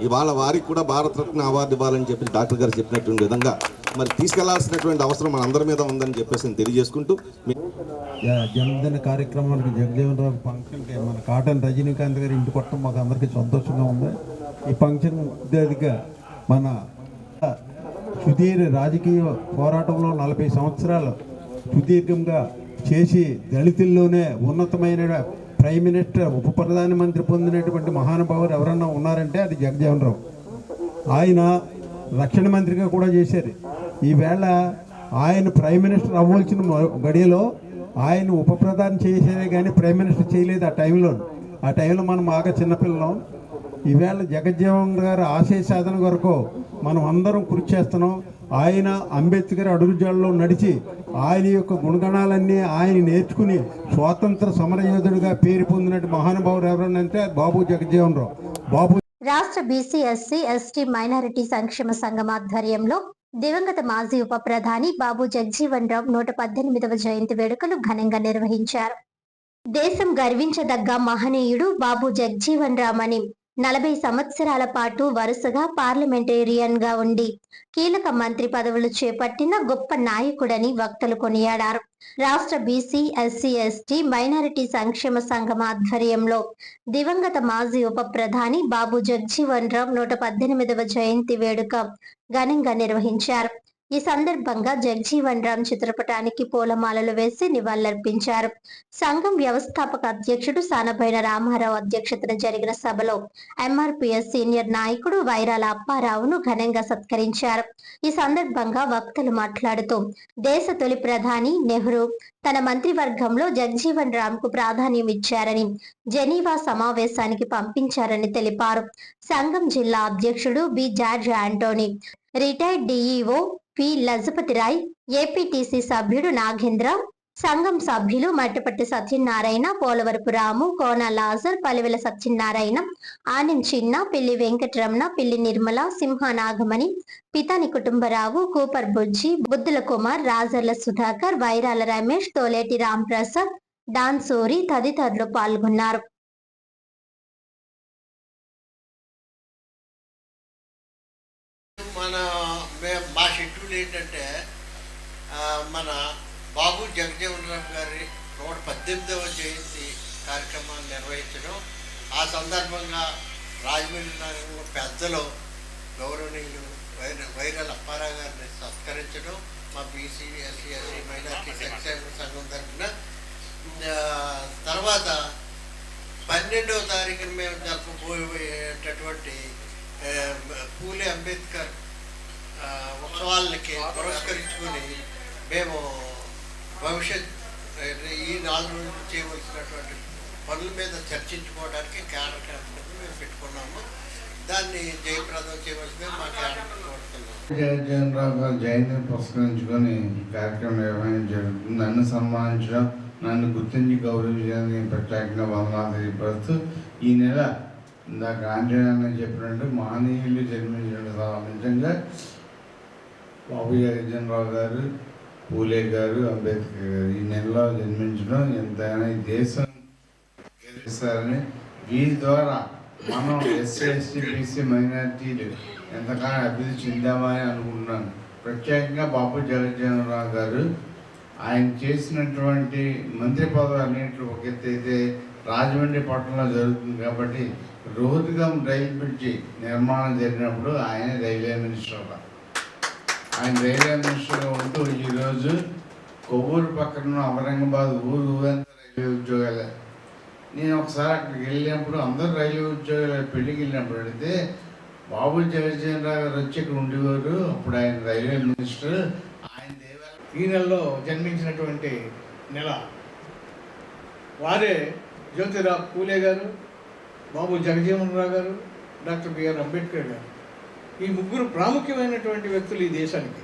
ఇవాళ వారికి కూడా భారతరత్న అవార్డు ఇవ్వాలని చెప్పి డాక్టర్ గారు చెప్పినటువంటి విధంగా మరి తీసుకెళ్లాల్సినటువంటి అవసరం మన అందరి మీద ఉందని చెప్పేసి తెలియజేసుకుంటూ జన్మదిన కార్యక్రమానికి జగజీవన్ రామ్ ఫంక్షన్కి మన కాటన్ రజనీకాంత్ గారి ఇంటి కొట్టడం మాకు అందరికీ సంతోషంగా ఉంది. ఈ ఫంక్షన్ ఉద్యోగిగా మన సుదీర్ఘ రాజకీయ పోరాటంలో 40 సంవత్సరాలు సుదీర్ఘంగా చేసి దళితుల్లోనే ఉన్నతమైన ప్రైమ్ మినిస్టర్ ఉప ప్రధానమంత్రి పొందినటువంటి మహానుభావులు ఎవరన్నా ఉన్నారంటే అది జగజీవన్ రామ్. ఆయన రక్షణ మంత్రిగా కూడా చేశారు. ఈవేళ ఆయన ప్రైమ్ మినిస్టర్ అవ్వాల్సిన గడియలో ఆయన ఉప ప్రధాని చేసేదే కానీ ప్రైమ్ మినిస్టర్ చేయలేదు. ఆ టైంలో మనం బాగా చిన్నపిల్లలం. ఈవేళ జగజ్జీవన్ గారు ఆశయ సాధన కొరకు మనం అందరం కృషి చేస్తున్నాం. ఆయన అంబేద్కర్ అడుగుజాడలో నడిచి ఆయన యొక్క గుణగణాలన్నీ ఆయన నేర్చుకుని స్వాతంత్ర సమరయోధుడిగా పేరు పొందినట్టు మహానుభావుడు ఎవరనంటే బాబు జగజ్జీవన్ రావు. బాబు రాష్ట్ర బీసీ ఎస్సీ ఎస్టీ మైనారిటీ సంక్షేమ సంఘం ఆధ్వర్యంలో దివంగత మాజీ ఉప ప్రధాని బాబు జగజ్జీవన్ రావు 118వ జయంతి వేడుకలు ఘనంగా నిర్వహించారు. దేశం గర్వించదగ్గ మహనీయుడు బాబు జగజ్జీవన్ రామ్ అని 40 సంవత్సరాల పాటు వరుసగా పార్లమెంటేరియన్ గా ఉండి కీలక మంత్రి పదవులు చేపట్టిన గొప్ప నాయకుడని వక్తలు కొనియాడారు. రాష్ట్ర బీసీ ఎస్సీ ఎస్టీ మైనారిటీ సంక్షేమ సంఘం ఆధ్వర్యంలో దివంగత మాజీ ఉప ప్రధాని బాబు జగజ్జీవన్ రామ్ 118వ జయంతి వేడుక ఘనంగా నిర్వహించారు. ఈ సందర్భంగా జగజ్జీవన్ రామ్ చిత్రపటానికి పూలమాలలు వేసి నివాళులర్పించారు. సంఘం వ్యవస్థాపక అధ్యక్షుడు సానబోయిన రామారావు అధ్యక్షతన జరిగిన సభలో ఎంఆర్పీఎస్ సీనియర్ నాయకుడు వైరాల అప్పారావును ఘనంగా సత్కరించారు. ఈ సందర్భంగా వక్తలు మాట్లాడుతూ దేశ తొలి ప్రధాని నెహ్రూ తన మంత్రివర్గంలో జగజ్జీవన్ రామ్ కు ప్రాధాన్యం ఇచ్చారని, జెనీవా సమావేశానికి పంపించారని తెలిపారు. సంఘం జిల్లా అధ్యక్షుడు B George Antony, retired DEO P Lajapathi Rai, APTC సభ్యుడు నాగేంద్ర, సంఘం సభ్యులు మట్టపట్టి సత్యనారాయణ, పోలవరపు రాము, కోన లాజర్, పలివెల సత్యనారాయణ, ఆనం చిన్న, పిల్లి వెంకటరమణ, పిల్లి నిర్మల, సింహ నాగమణి, పితాని కుటుంబరావు, కూపర్ బుజ్జి, బుద్ధుల కుమార్, రాజర్ల సుధాకర్, వైరాల రమేష్, తోలేటి రాంప్రసాద్, డాన్ సూరి తదితరులు పాల్గొన్నారు. మా షెడ్యూల్ ఏంటంటే మన బాబు జగజ్జీవన్ రామ్ గారి 118వ జయంతి కార్యక్రమాన్ని నిర్వహించడం, ఆ సందర్భంగా రాజమండ్రి నగరంలో పెద్దలు గౌరవనీయులు వైరాల అప్పారావు గారిని సత్కరించడం మా బీసీ ఎస్సీ ఎస్టీ మైనార్టీ సంక్షేమ సంఘం తరఫున. తర్వాత 12వ తారీఖున మేము జరపబోయేటటువంటి పూలే అంబేద్కర్ ఉత్సవాలకి పురస్కరించుకొని మేము భవిష్యత్ ఈ 4 రోజులు చేయవలసినటువంటి పనుల మీద చర్చించుకోవడానికి క్యాడర్ కాన్ఫరెన్స్ మేము పెట్టుకున్నాము. దాన్ని జయప్రదం చేయవలసిందే మా క్యాడర్ కోరుతున్నాము. జగజ్జీవన్ రామ్ గారి జయంతిని పురస్కరించుకొని కార్యక్రమం నిర్వహించడం జరుగుతుంది. నన్ను సన్మానించడం, నన్ను గుర్తించి గౌరవించడానికి ప్రత్యేకంగా వందనాలు తెలియపరుస్తూ ఈ నెల ఇందాక ఆంజనేయ చెప్పినట్టు మహనీయులు జన్మించడం నిజంగా బాబు జగజ్జీవన్ రావు గారు, పూలే గారు, అంబేద్కర్ గారు ఈ నెలలో జన్మించడం ఎంతైనా ఈ దేశం గెలుస్తారని, వీరి ద్వారా మనం ఎస్సీ ఎస్టీ బీసీ మైనార్టీలు ఎంతగానో అభివృద్ధి చెందామని అనుకుంటున్నాను. ప్రత్యేకంగా బాబు జగజ్జీవన్ రావు గారు ఆయన చేసినటువంటి మంత్రి పదవి అన్నింటిలో ఒక ఎత్తు అయితే రాజమండ్రి పట్టణంలో జరుగుతుంది కాబట్టి రోడ్డుగం రైలు బ్రిడ్జి నిర్మాణం జరిగినప్పుడు ఆయన రైల్వే మినిస్టర్గా ఉంటూ ఈరోజు కొవ్వూరు పక్కన ఔరంగాబాద్ ఊరంతా రైల్వే ఉద్యోగాలే. నేను ఒకసారి అక్కడికి వెళ్ళినప్పుడు అందరూ రైల్వే ఉద్యోగాలు పెళ్ళికి వెళ్ళినప్పుడు అడిగితే బాబు జగజ్జీవన్ రావు గారు వచ్చి ఇక్కడ ఉండేవారు. అప్పుడు ఆయన రైల్వే మినిస్టర్. ఆయన ఈ నెలలో జన్మించినటువంటి నెల వారే జ్యోతిరావు పూలే గారు, బాబు జగజ్జీవన్ రావు గారు, డాక్టర్ బిఆర్ అంబేద్కర్ గారు. ఈ ముగ్గురు ప్రాముఖ్యమైనటువంటి వ్యక్తులు ఈ దేశానికి.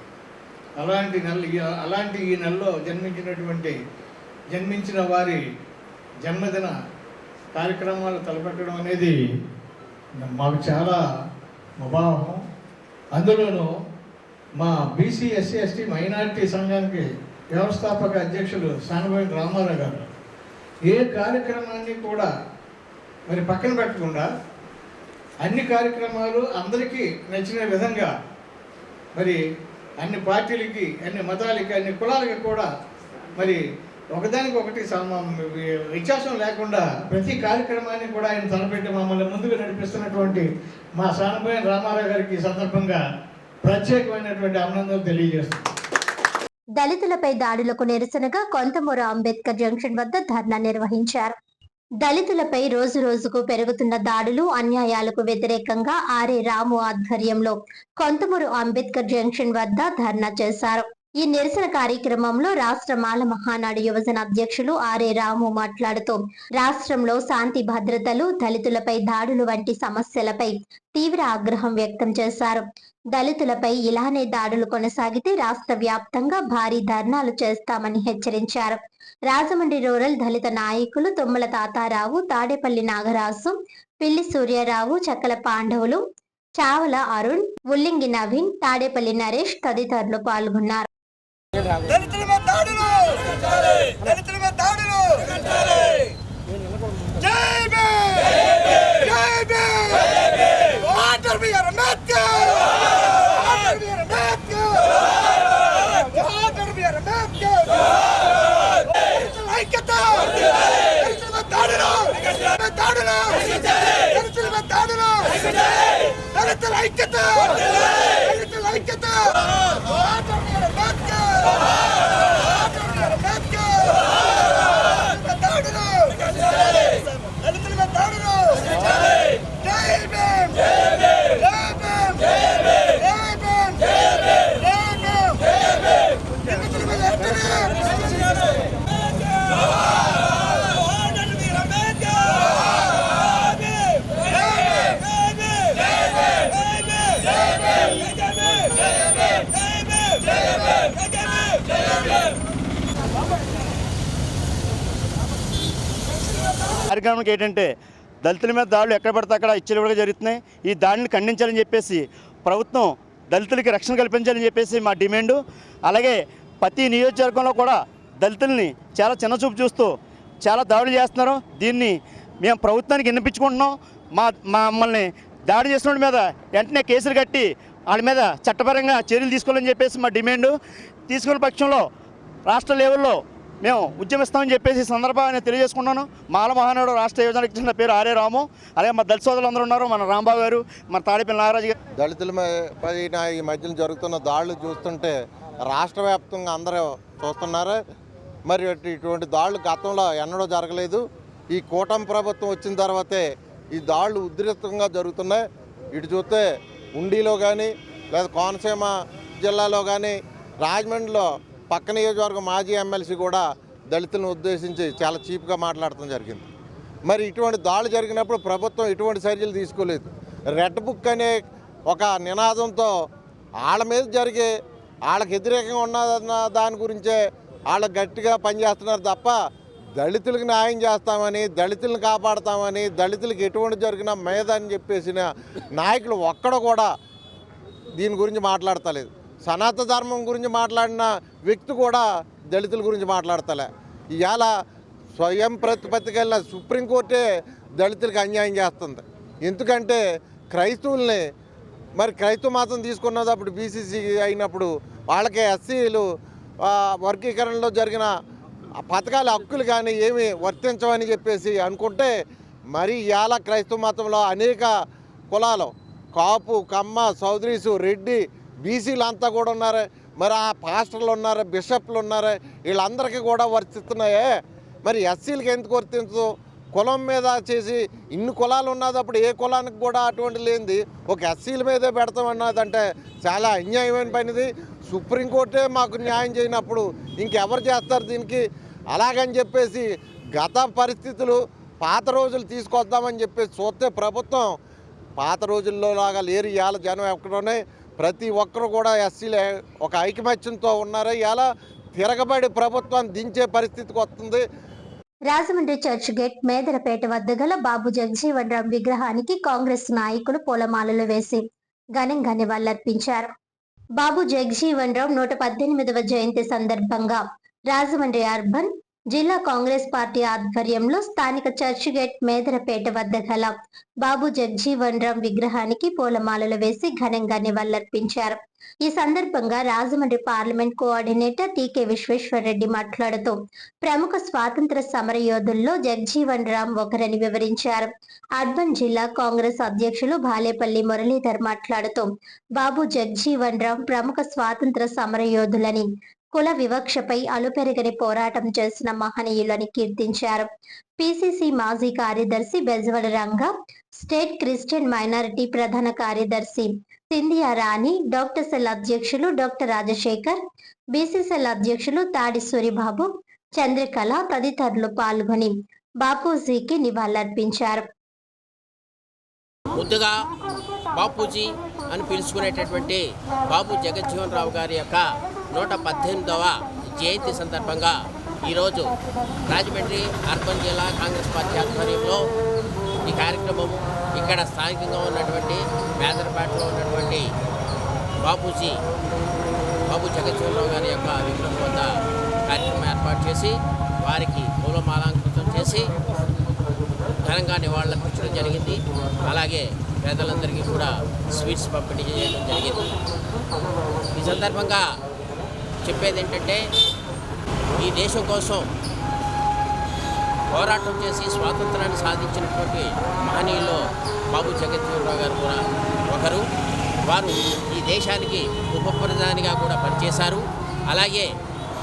అలాంటి ఈ నెలలో జన్మించిన వారి జన్మదిన కార్యక్రమాలు తలపెట్టడం అనేది మాకు చాలా ముభావం. అందులోనూ మా బీసీ ఎస్సీ ఎస్టీ మైనారిటీ సంఘానికి వ్యవస్థాపక అధ్యక్షులు సానబోయిన రామారావు గారు ఏ కార్యక్రమాన్ని కూడా మరి పక్కన పెట్టకుండా అన్ని కార్యక్రమాలు అందరికీ నచ్చిన విధంగా మరి అన్ని పార్టీలకి, అన్ని మతాలకి, అన్ని కులాలకి కూడా మరి ఒకదానికొకటి వ్యత్యాసం లేకుండా ప్రతి కార్యక్రమాన్ని కూడా ఆయన తలపెట్టి మమ్మల్ని ముందుకు నడిపిస్తున్నటువంటి మా సానబోయిన రామారావు గారికి సందర్భంగా ప్రత్యేకమైనటువంటి అభినందనలు తెలియజేస్తున్నాం. దళితులపై దాడులకు నిరసనగా కొంతమూరు అంబేద్కర్ జంక్షన్ వద్ద ధర్నా నిర్వహించారు. దళితులపై రోజు రోజుకు పెరుగుతున్న దాడులు, అన్యాయాలకు వ్యతిరేకంగా ఆర్ఏ రాము ఆధ్వర్యంలో కొంతమూరు అంబేద్కర్ జంక్షన్ వద్ద ధర్నా చేశారు. ఈ నిరసన కార్యక్రమంలో రాష్ట్ర మాల మహానాడు యువజన అధ్యక్షులు ఆర్ఏ రాము మాట్లాడుతూ రాష్ట్రంలో శాంతి భద్రతలు, దళితులపై దాడులు వంటి సమస్యలపై తీవ్ర ఆగ్రహం వ్యక్తం చేశారు. దళితులపై ఇలానే దాడులు కొనసాగితే రాష్ట్ర వ్యాప్తంగా భారీ ధర్నాలు చేస్తామని హెచ్చరించారు. రాజమండ్రి రూరల్ దళిత నాయకులు తుమ్మల తాతారావు, తాడేపల్లి నాగరాజు, పిల్లి సూర్యారావు, చక్కల పాండవులు, చావల అరుణ్, ఉల్లింగి నవీన్, తాడేపల్లి నరేష్ తదితరులు పాల్గొన్నారు. కార్యక్రమానికి ఏంటంటే దళితుల మీద దాడులు ఎక్కడ పడితే అక్కడ ఇచ్చలుగా జరుగుతున్నాయి. ఈ దాడిని ఖండించాలని చెప్పేసి ప్రభుత్వం దళితులకి రక్షణ కల్పించాలని చెప్పేసి మా డిమాండు. అలాగే ప్రతి నియోజకవర్గంలో కూడా దళితుల్ని చాలా చిన్నచూపు చూస్తూ చాలా దాడులు చేస్తున్నారు. దీన్ని మేము ప్రభుత్వానికి విన్నపించుకుంటున్నాం. మమ్మల్ని దాడి చేసిన వాళ్ళ మీద వెంటనే కేసులు కట్టి వాళ్ళ మీద చట్టపరంగా చర్యలు తీసుకోవాలని చెప్పేసి మా డిమాండు. తీసుకున్న పక్షంలో రాష్ట్ర లెవెల్లో మేము ఉద్యమిస్తామని చెప్పేసి ఈ సందర్భాన్ని తెలియజేసుకున్నాను. మాల మహానాడు రాష్ట్ర యువజన అధ్యక్షుడు పేరు ఆర్ఏ రాము, అలాగే మా దళిత సోదరులు అందరూ ఉన్నారు, మన రాంబాబు గారు, మన తాడేపల్లి నాగరాజు గారు. దళితుల పైన ఈ మధ్యన జరుగుతున్న దాడులు చూస్తుంటే రాష్ట్ర వ్యాప్తంగా అందరూ చూస్తున్నారు. మరి ఇటువంటి దాడులు గతంలో ఎన్నడూ జరగలేదు. ఈ కూటమి ప్రభుత్వం వచ్చిన తర్వాతే ఈ దాడులు ఉధృతంగా జరుగుతున్నాయి. ఇటు చూస్తే ఉండిలో కానీ లేదా కోనసీమ జిల్లాలో కానీ రాజమండ్రిలో పక్క నియోజకవర్గం మాజీ ఎమ్మెల్సీ కూడా దళితులను ఉద్దేశించి చాలా చీప్గా మాట్లాడటం జరిగింది. మరి ఇటువంటి దాడులు జరిగినప్పుడు ప్రభుత్వం ఎటువంటి చర్యలు తీసుకోలేదు. రెడ్ బుక్ అనే ఒక నినాదంతో వాళ్ళ మీద జరిగే వాళ్ళకి వ్యతిరేకంగా ఉన్న దాని గురించే వాళ్ళు గట్టిగా పనిచేస్తున్నారు తప్ప దళితులకు న్యాయం చేస్తామని, దళితులను కాపాడతామని, దళితులకు ఎటువంటి జరిగినా మేదని చెప్పేసిన నాయకులు ఒక్కడ కూడా దీని గురించి మాట్లాడతలేదు. సనాతన ధర్మం గురించి మాట్లాడిన వ్యక్తి కూడా దళితుల గురించి మాట్లాడతలే. ఇవాళ స్వయం ప్రతిపత్తికెళ్ళిన సుప్రీంకోర్టే దళితులకు అన్యాయం చేస్తుంది. ఎందుకంటే క్రైస్తవుల్ని మరి క్రైస్తవ మతం తీసుకున్నప్పుడు బీసీసీ అయినప్పుడు వాళ్ళకి ఎస్సీలు వర్గీకరణలో జరిగిన పథకాల హక్కులు కానీ ఏమి వర్తించవని చెప్పేసి అనుకుంటే మరి ఇవాళ క్రైస్తవ మతంలో అనేక కులాలు కాపు, కమ్మ, చౌదరీసు, రెడ్డి, బీసీలు అంతా కూడా ఉన్నారు. మరి ఆ పాస్టర్లు ఉన్నారు, బిషప్లు ఉన్నారు, వీళ్ళందరికీ కూడా వర్తిస్తున్నాయే. మరి ఎస్సీలకి ఎందుకు వర్తించదు? కులం మీద చేసి ఇన్ని కులాలు ఉన్నదప్పుడు ఏ కులానికి కూడా అటువంటి లేనిది ఒక ఎస్సీల మీదే పెడతామన్నదంటే చాలా అన్యాయమైన పనిది. సుప్రీంకోర్టే మాకు న్యాయం చేయనప్పుడు ఇంకెవరు చేస్తారు దీనికి? అలాగని చెప్పేసి గత పరిస్థితులు పాత రోజులు తీసుకొద్దామని చెప్పేసి చూస్తే ప్రభుత్వం పాత రోజుల్లో లాగా లేరు. ఇవాళ జనం ఎక్కడనే ప్రతి ఒక్కరు కూడా ఎస్సీలే ఒక ఐకమత్యంతో ఉన్నారు. ఇలా తిరగబడి ప్రభుత్వాన్ని దించే పరిస్థితికి వస్తుంది. రాజమండ్రి చర్చ్ గేట్ మేదరపేట వద్ద గల బాబు జగజీవన్ రామ్ విగ్రహానికి కాంగ్రెస్ నాయకులు పూలమాలలు వేసి ఘనంగా నివాళులర్పించారు. బాబు జగజీవన్ రామ్ 118వ జయంతి సందర్భంగా రాజమండ్రి అర్బన్ జిల్లా కాంగ్రెస్ పార్టీ ఆధ్వర్యంలో స్థానిక చర్చ్ గేట్ మేదరపేట వద్ద గల బాబు జగజీవన్ రామ్ విగ్రహానికి పూలమాలలు వేసి ఘనంగా నివాళులర్పించారు. ఈ సందర్భంగా రాజమండ్రి పార్లమెంట్ కోఆర్డినేటర్ టీకే విశ్వేశ్వరరెడ్డి మాట్లాడుతూ ప్రముఖ స్వాతంత్ర సమరయోధుల్లో జగజీవన్ రామ్ ఒకరని వివరించారు. అర్బన్ జిల్లా కాంగ్రెస్ అధ్యక్షులు భాలేపల్లి మురళీధర్ మాట్లాడుతూ బాబు జగజీవన్ రామ్ ప్రముఖ స్వాతంత్ర సమరయోధులని, కుల వివక్షపై అలుపెరగని పోరాటం చేసిన మహనీయులని కీర్తించారు. పిసిసి మాజీ కార్యదర్శి Bezawada Ranga, state Christian minority ప్రధాన కార్యదర్శి సింధియా రాణి, డాక్టర్ సెల్ అధ్యక్షులు డాక్టర్ రాజశేఖర్, బీసీసీఎల్ అధ్యక్షులు తాడి సూరిబాబు, చంద్రకళ తదితరులు పాల్గొని బాపూజీకి నివాళులర్పించారు. ముద్దుగా బాపూజీ అని పిలుచుకునేటటువంటి బాబు జగజ్జీవన్ రావు గారి యొక్క 118వ జయంతి సందర్భంగా ఈరోజు రాజమండ్రి అర్బన్ జిల్లా కాంగ్రెస్ పార్టీ ఆధ్వర్యంలో ఈ కార్యక్రమము ఇక్కడ స్థానికంగా ఉన్నటువంటి మేదరపేటలో ఉన్నటువంటి బాబు జగజ్జీవన్ రావు గారి యొక్క విగ్రహం వద్ద కార్యక్రమం ఏర్పాటు చేసి వారికి పూలమాలంకృతం చేసి ఘనంగా నివాళులర్పించడం జరిగింది. అలాగే పేదలందరికీ కూడా స్వీట్స్ పంపిణీ చేయడం జరిగింది. ఈ సందర్భంగా చెప్పేది ఏంటంటే, ఈ దేశం కోసం పోరాటం చేసి స్వాతంత్రాన్ని సాధించినటువంటి మహనీయుల్లో బాబు జగజ్జీవన్ రావు గారు కూడా ఒకరు. వారు ఈ దేశానికి ఉప ప్రధానిగా కూడా పనిచేశారు. అలాగే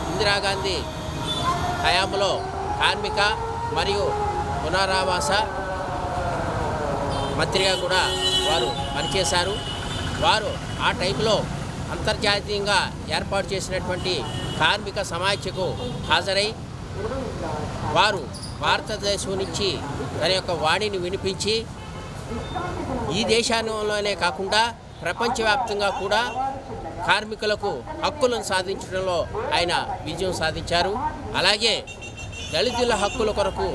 ఇందిరాగాంధీ హయాంలో కార్మిక మరియు పునరావాస మంత్రిగా కూడా వారు పనిచేశారు. వారు ఆ టైంలో అంతర్జాతీయంగా ఏర్పాటు చేసినటువంటి కార్మిక సమాఖ్యకు హాజరై వారు భారతదేశం నుంచి తన యొక్క వాణిని వినిపించి ఈ దేశంలోనే కాకుండా ప్రపంచవ్యాప్తంగా కూడా కార్మికులకు హక్కులను సాధించడంలో ఆయన విజయం సాధించారు. అలాగే దళితుల హక్కుల కొరకు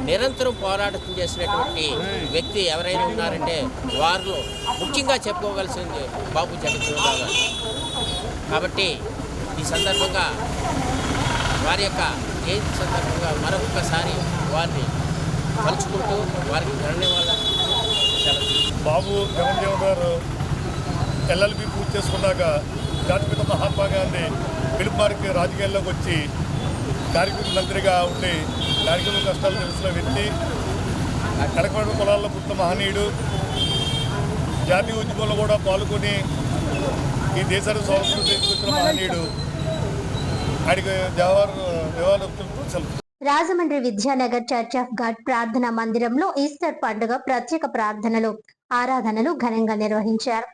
నిరంతరం పోరాటం చేసినటువంటి వ్యక్తి ఎవరైనా ఉన్నారంటే వారిలో ముఖ్యంగా చెప్పుకోగలిసింది బాబు జగజ్జీవన్ రావు గారు. కాబట్టి ఈ సందర్భంగా వారి యొక్క జయంతి సందర్భంగా మరొకసారి వారిని కలుసుకుంటూ వారికి ధన్యవాదాలు. బాబు జగజ్జీవన్ గారు ఎల్ఎల్బి పూర్తి చేసుకున్నాక జాతిపిత మహాత్మా గాంధీ పిలుపు మేరకు రాజకీయాల్లోకి వచ్చి కార్మిక మంత్రిగా ఉండి కార్మికుల కష్టాలు తెలిసిన వ్యక్తి, కడకపడ పొలాల్లో పుట్టిన మహనీయుడు. జాతీయ ఉద్యమంలో కూడా పాల్గొని ఈ దేశానికి స్వాతంత్రం తీసుకొచ్చిన మహనీయుడు. ఆయనకి Rajahmundry Vidyanagar church of God ప్రార్థనా మందిరంలో ఈస్టర్ పండుగ ప్రత్యేక ప్రార్థనలు, ఆరాధనలు ఘనంగా నిర్వహించారు.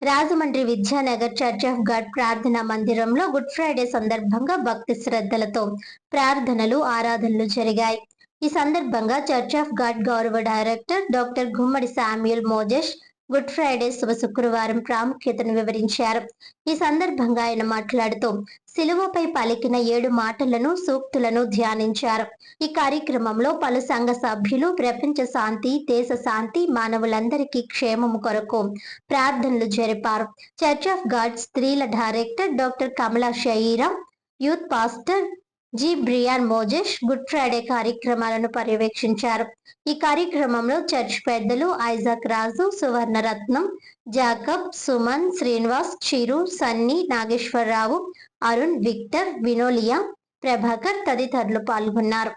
Rajahmundry Vidyanagar church of God ప్రార్థనా మందిరంలో గుడ్ ఫ్రైడే సందర్భంగా భక్తి శ్రద్ధలతో ప్రార్థనలు, ఆరాధనలు జరిగాయి. ఈ సందర్భంగా చర్చ్ ఆఫ్ గాడ్ గౌరవ డైరెక్టర్ డాక్టర్ గుమ్మడి శామ్యూల్ మోజెస్ గుడ్ ఫ్రైడే శుభ శుక్రవారం ప్రాముఖ్యతను వివరించారు. ఈ సందర్భంగా ఆయన మాట్లాడుతూ శిలువపై పలికిన 7 మాటలను, సూక్తులను ధ్యానించారు. ఈ కార్యక్రమంలో పలు సంఘ సభ్యులు ప్రపంచ శాంతి, దేశ శాంతి, మానవులందరికీ క్షేమము కొరకు ప్రార్థనలు జరిపారు. చర్చ్ ఆఫ్ గాడ్ స్త్రీల director doctor Kamala Shayira, youth pastor G Brian Moses Good Friday కార్యక్రమాలను పర్యవేక్షించారు. ఈ కార్యక్రమంలో చర్చ్ పెద్దలు Isaac Raju, Suvarnaratnam, Jacob, Suman, Srinivas, Chiru, Sunny, Nageswararao, Arun, Victor, Vinolia, Prabhakar తదితరులు పాల్గొన్నారు.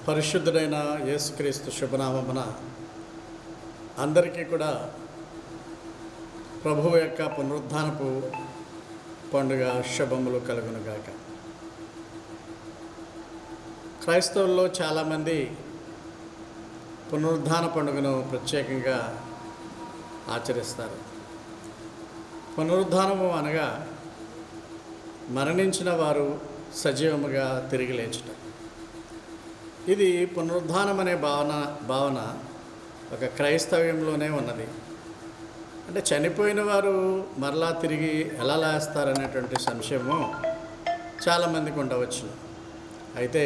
పరిశుద్ధుడైన యేసుక్రీస్తు శుభనామమున అందరికీ కూడా ప్రభువు యొక్క పునరుద్ధానపు పండుగ శుభములు కలుగునుగాక. క్రైస్తవుల్లో చాలామంది పునరుద్ధాన పండుగను ప్రత్యేకంగా ఆచరిస్తారు. పునరుద్ధానము అనగా మరణించిన వారు సజీవముగా తిరిగి లేచుట. ఇది పునరుద్ధానం అనే భావన ఒక క్రైస్తవ్యంలోనే ఉన్నది. అంటే చనిపోయిన వారు మరలా తిరిగి ఎలా లేస్తారనేటువంటి సంశయము చాలామందికి ఉండవచ్చు. అయితే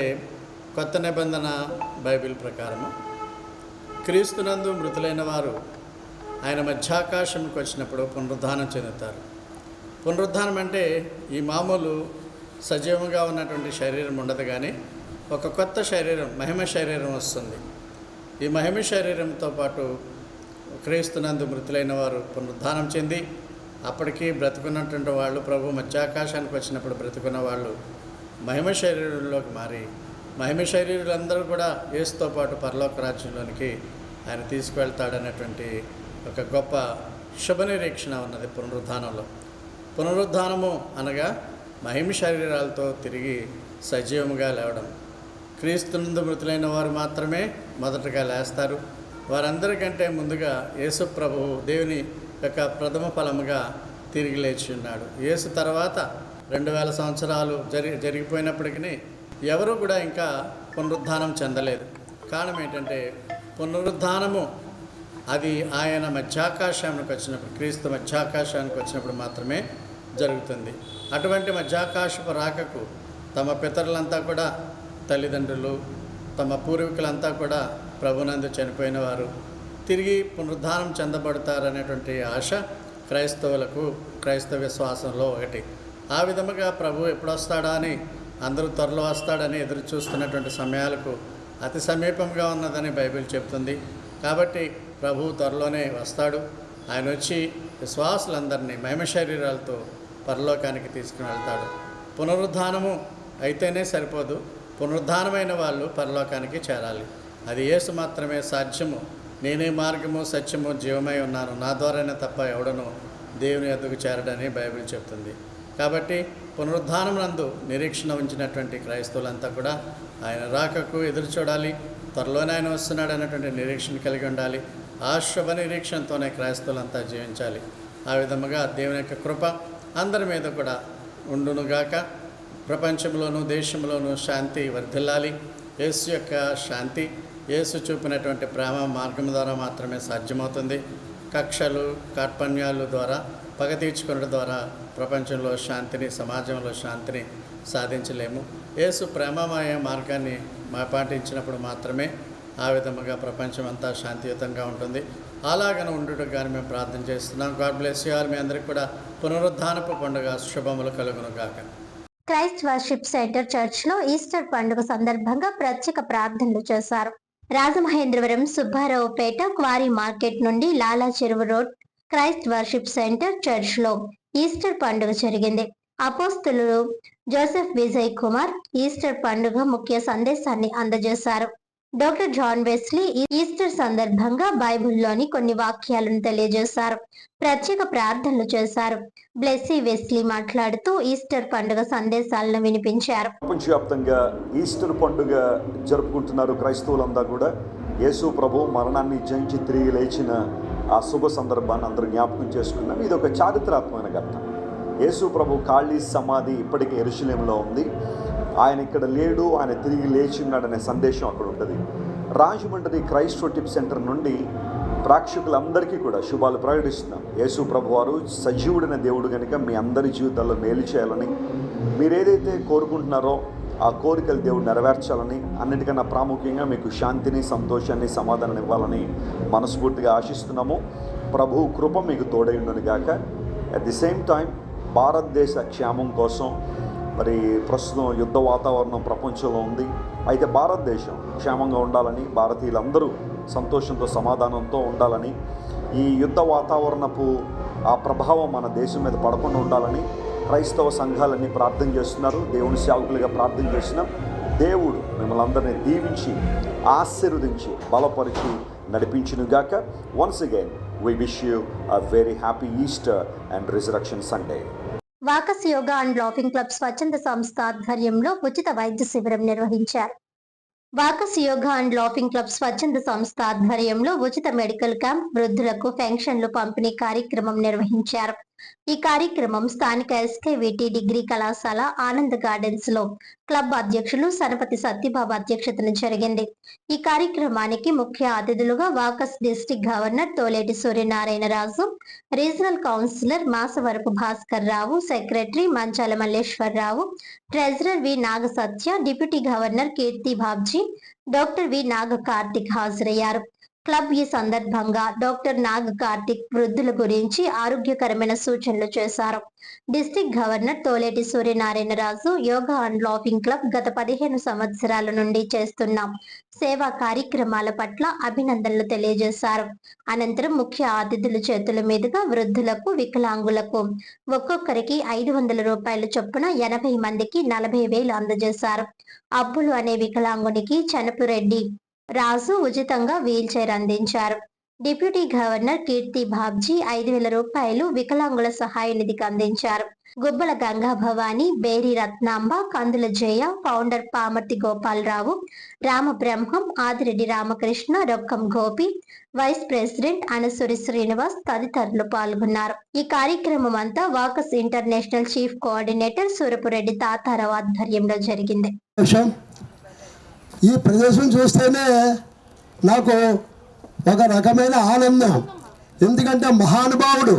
కొత్త నిబంధన బైబిల్ ప్రకారము క్రీస్తునందు మృతులైన వారు ఆయన మధ్యాకాశంకి వచ్చినప్పుడు పునరుద్ధానం చెందుతారు. పునరుద్ధానం అంటే ఈ మామూలు సజీవంగా ఉన్నటువంటి శరీరం ఉండదు, కానీ ఒక కొత్త శరీరం, మహిమ శరీరం వస్తుంది. ఈ మహిమ శరీరంతో పాటు క్రీస్తునందు మృతులైన వారు పునరుద్ధానం చెంది అప్పటికి బ్రతుకున్నటువంటి వాళ్ళు ప్రభు మధ్యాకాశానికి వచ్చినప్పుడు బ్రతుకున్న వాళ్ళు మహిమ శరీరంలోకి మారి మహిమ శరీరులందరూ కూడా యేసుతో పాటు పరలోక రాజ్యంలోనికి ఆయన తీసుకువెళ్తాడనేటువంటి ఒక గొప్ప శుభ నిరీక్షణ ఉన్నది పునరుద్ధానంలో. పునరుద్ధానము అనగా మహిమ శరీరాలతో తిరిగి సజీవముగా లేవడం. క్రీస్తునందు మృతులైన వారు మాత్రమే మొదటగా లేస్తారు. వారందరికంటే ముందుగా యేసు ప్రభువు దేవుని యొక్క ప్రథమ ఫలముగా తిరిగి లేచి ఉన్నాడు. యేసు తర్వాత 2000 సంవత్సరాలు జరిగిపోయినప్పటికీ ఎవరు కూడా ఇంకా పునరుద్ధానం చెందలేదు. కారణం ఏంటంటే పునరుద్ధానము అది ఆయన మధ్యాకాశానికి వచ్చినప్పుడు, క్రీస్తు మధ్యాకాశానికి వచ్చినప్పుడు మాత్రమే జరుగుతుంది. అటువంటి మధ్యాకాశపు రాకకు తమ పితరులంతా కూడా, తల్లిదండ్రులు, తమ పూర్వీకులంతా కూడా ప్రభునందు చనిపోయిన వారు తిరిగి పునరుద్ధానం చెందబడతారనేటువంటి ఆశ క్రైస్తవులకు, క్రైస్తవ విశ్వాసంలో ఒకటి. ఆ విధముగా ప్రభు ఎప్పుడు వస్తాడా అని అందరూ త్వరలో వస్తాడని ఎదురు చూస్తున్నటువంటి సమయాలకు అతి సమీపంగా ఉన్నదని బైబిల్ చెప్తుంది. కాబట్టి ప్రభు త్వరలోనే వస్తాడు. ఆయన వచ్చి విశ్వాసులందరినీ మహిమ శరీరాలతో పరలోకానికి తీసుకుని వెళ్తాడు. పునరుద్ధానము అయితేనే సరిపోదు, పునరుద్ధానమైన వాళ్ళు పరలోకానికి చేరాలి. అది యేసు మాత్రమే సాధ్యము. నేనే మార్గము, సత్యము, జీవమై ఉన్నాను, నా ద్వారానే తప్ప ఎవడను దేవుని యొద్దకు చేరడని బైబిల్ చెప్తుంది. కాబట్టి పునరుద్ధానం నందు నిరీక్షణ ఉంచినటువంటి క్రైస్తవులంతా కూడా ఆయన రాకకు ఎదురు చూడాలి. త్వరలోనే ఆయన వస్తున్నాడు అన్నటువంటి నిరీక్షణ కలిగి ఉండాలి. ఆ శుభ నిరీక్షణతోనే క్రైస్తవులంతా జీవించాలి. ఆ విధముగా దేవుని యొక్క కృప అందరి మీద కూడా ఉండునుగాక. ప్రపంచంలోనూ దేశంలోనూ శాంతి వర్ధిల్లాలి. యేసు యొక్క శాంతి, యేసు చూపినటువంటి ప్రేమ మార్గం ద్వారా మాత్రమే సాధ్యమవుతుంది. కక్షలు, కార్పణ్యాలు ద్వారా, పగ తీర్చుకోవడం ద్వారా ప్రపంచంలో శాంతిని, సమాజంలో శాంతిని సాధించలేము. యేసు ప్రేమమయ మార్గాన్ని పాటించినప్పుడు మాత్రమే ఆ విధముగా ప్రపంచం అంతా శాంతియుతంగా ఉంటుంది. అలాగన ఉండుటకు కానీ మేము ప్రార్థన చేస్తున్నాం. God bless you all. మీ అందరికీ కూడా పునరుద్ధానపు పండుగ శుభములు కలుగును గాక. క్రైస్ట్ వర్షిప్ సెంటర్ చర్చ్ లో ఈస్టర్ పండుగ సందర్భంగా ప్రత్యేక ప్రార్థనలు చేశారు. రాజమహేంద్రవరం సుబ్బారావుపేట క్వారీ మార్కెట్ నుండి లాలా చెరువు road Christ worship centre church లో ఈస్టర్ పండుగ జరిగింది. అపోస్తలుడు జోసెఫ్ విజయ్ కుమార్ ఈస్టర్ పండుగ ముఖ్య సందేశాన్ని అందజేశారు. డాక్టర్ జాన్ వెస్లీ ఈస్టర్ సందర్భంగా బైబిల్లోని కొన్ని వాక్యాలను తెలియజేశారు. ప్రత్యేక ప్రార్థనలు చేశారు. బ్లెస్సీ వెస్లీ మాట్లాడుతూ ఈస్టర్ పండుగ సందేశాలను వినిపించారు. ప్రపంచవ్యాప్తంగా ఈస్టర్ పండుగ జరుపుకుంటున్నారు క్రైస్తవులంతా కూడా. యేసు ప్రభు మరణాన్ని జయించి తిరిగి లేచిన ఆ శుభ సందర్భాన్ని అందరూ జ్ఞాపకం చేసుకున్నాం. ఇది ఒక చారిత్రాత్మకమైన ఘట్టం. యేసు ప్రభు ఖాళీ సమాధి ఇప్పటికీ యెరూషలేములో ఉంది. ఆయన ఇక్కడ లేడు, ఆయన తిరిగి లేచి ఉన్నాడనే సందేశం అక్కడ ఉంటుంది. రాజమండ్రి క్రైస్ట్ వర్షిప్ సెంటర్ నుండి ప్రేక్షకులందరికీ కూడా శుభాలు ప్రకటిస్తున్నాం. యేసు ప్రభు వారు సజీవుడైన దేవుడు కనుక మీ అందరి జీవితాల్లో మేలు చేయాలని, మీరేదైతే కోరుకుంటున్నారో ఆ కోరికలు దేవుడు నెరవేర్చాలని, అన్నిటికన్నా ప్రాముఖ్యంగా మీకు శాంతిని, సంతోషాన్ని, సమాధానం ఇవ్వాలని మనస్ఫూర్తిగా ఆశిస్తున్నాము. ప్రభు కృప మీకు తోడై ఉండును గాక. అట్ ది సేమ్ టైం భారతదేశ క్షేమం కోసం మరి ప్రస్తుతం యుద్ధ వాతావరణం ప్రపంచంలో ఉంది. అయితే భారతదేశం క్షేమంగా ఉండాలని, భారతీయులందరూ సంతోషంతో సమాధానంతో ఉండాలని, ఈ యుద్ధ వాతావరణపు ఆ ప్రభావం మన దేశం మీద పడకుండా ఉండాలని క్రైస్తవ సంఘాలన్నీ ప్రార్థన చేస్తున్నారు. దేవుని సేవకులుగా ప్రార్థన చేస్తున్నాం. దేవుడు మిమ్మల్ని అందరినీ దీవించి ఆశీర్వదించి బలపరిచి నడిపించునుగాక. Once again we wish you a very happy Easter and Resurrection Sunday. వాకస్ yoga and laughing club స్వచ్ఛంద సంస్థ ఆధ్వర్యంలో ఉచిత వైద్య శిబిరం నిర్వహించారు. వాకస్ యోగా అండ్ లాఫింగ్ క్లబ్ స్వచ్ఛంద సంస్థ ఆధ్వర్యంలో ఉచిత మెడికల్ క్యాంప్, వృద్ధులకు పెన్షన్లు పంపిణీ కార్యక్రమం నిర్వహించారు. ఈ కార్యక్రమం స్థానిక SKVT డిగ్రీ కళాశాల ఆనంద్ గార్డెన్స్ లో క్లబ్ అధ్యక్షులు సనపతి సత్యబాబు అధ్యక్షతన జరిగింది. ఈ కార్యక్రమానికి ముఖ్య అతిథులుగా Walkers district governor Toleti Suryanarayanaraju, regional councillor Masavarapu Bhaskar Rao, secretary Manchala Malleswararao, treasurer V Nagasatya, deputy governor Keerthi Babji, doctor V Naga Karthik హాజరయ్యారు. క్లబ్ ఈ సందర్భంగా డాక్టర్ నాగ కార్తిక్ వృద్ధుల గురించి ఆరోగ్యకరమైన సూచనలు చేశారు. District governor Toleti Suryanarayana Raju yoga and laughing club గత 15 సంవత్సరాల నుండి చేస్తున్న సేవా కార్యక్రమాల పట్ల అభినందనలు తెలియజేశారు. అనంతరం ముఖ్య అతిథుల చేతుల మీదుగా వృద్ధులకు, వికలాంగులకు ఒక్కొక్కరికి 500 రూపాయల చొప్పున 80 మందికి 40,000 అందజేశారు. అబ్బులు అనే వికలాంగునికి చనపురెడ్డి రాజు ఉచితంగా వీల్ చైర్ అందించారు. డిప్యూటీ గవర్నర్ కీర్తి బాబ్జీ 5,000 రూపాయలు వికలాంగుల సహాయ నిధికి అందించారు. గుబ్బల Ganga Bhavani, Beri Ratnamba, Kandula Jaya, founder Pamarthi Gopalarao, Ramabrahmam, Adireddy Ramakrishna, Rokkam Gopi, vice president Anasuri Srinivas తదితరులు పాల్గొన్నారు. ఈ కార్యక్రమం అంతా Walkers international chief coordinator Surapureddy Tatarao ఆధ్వర్యంలో జరిగింది. ఈ ప్రదేశం చూస్తేనే నాకు ఒక రకమైన ఆనందం. ఎందుకంటే మహానుభావుడు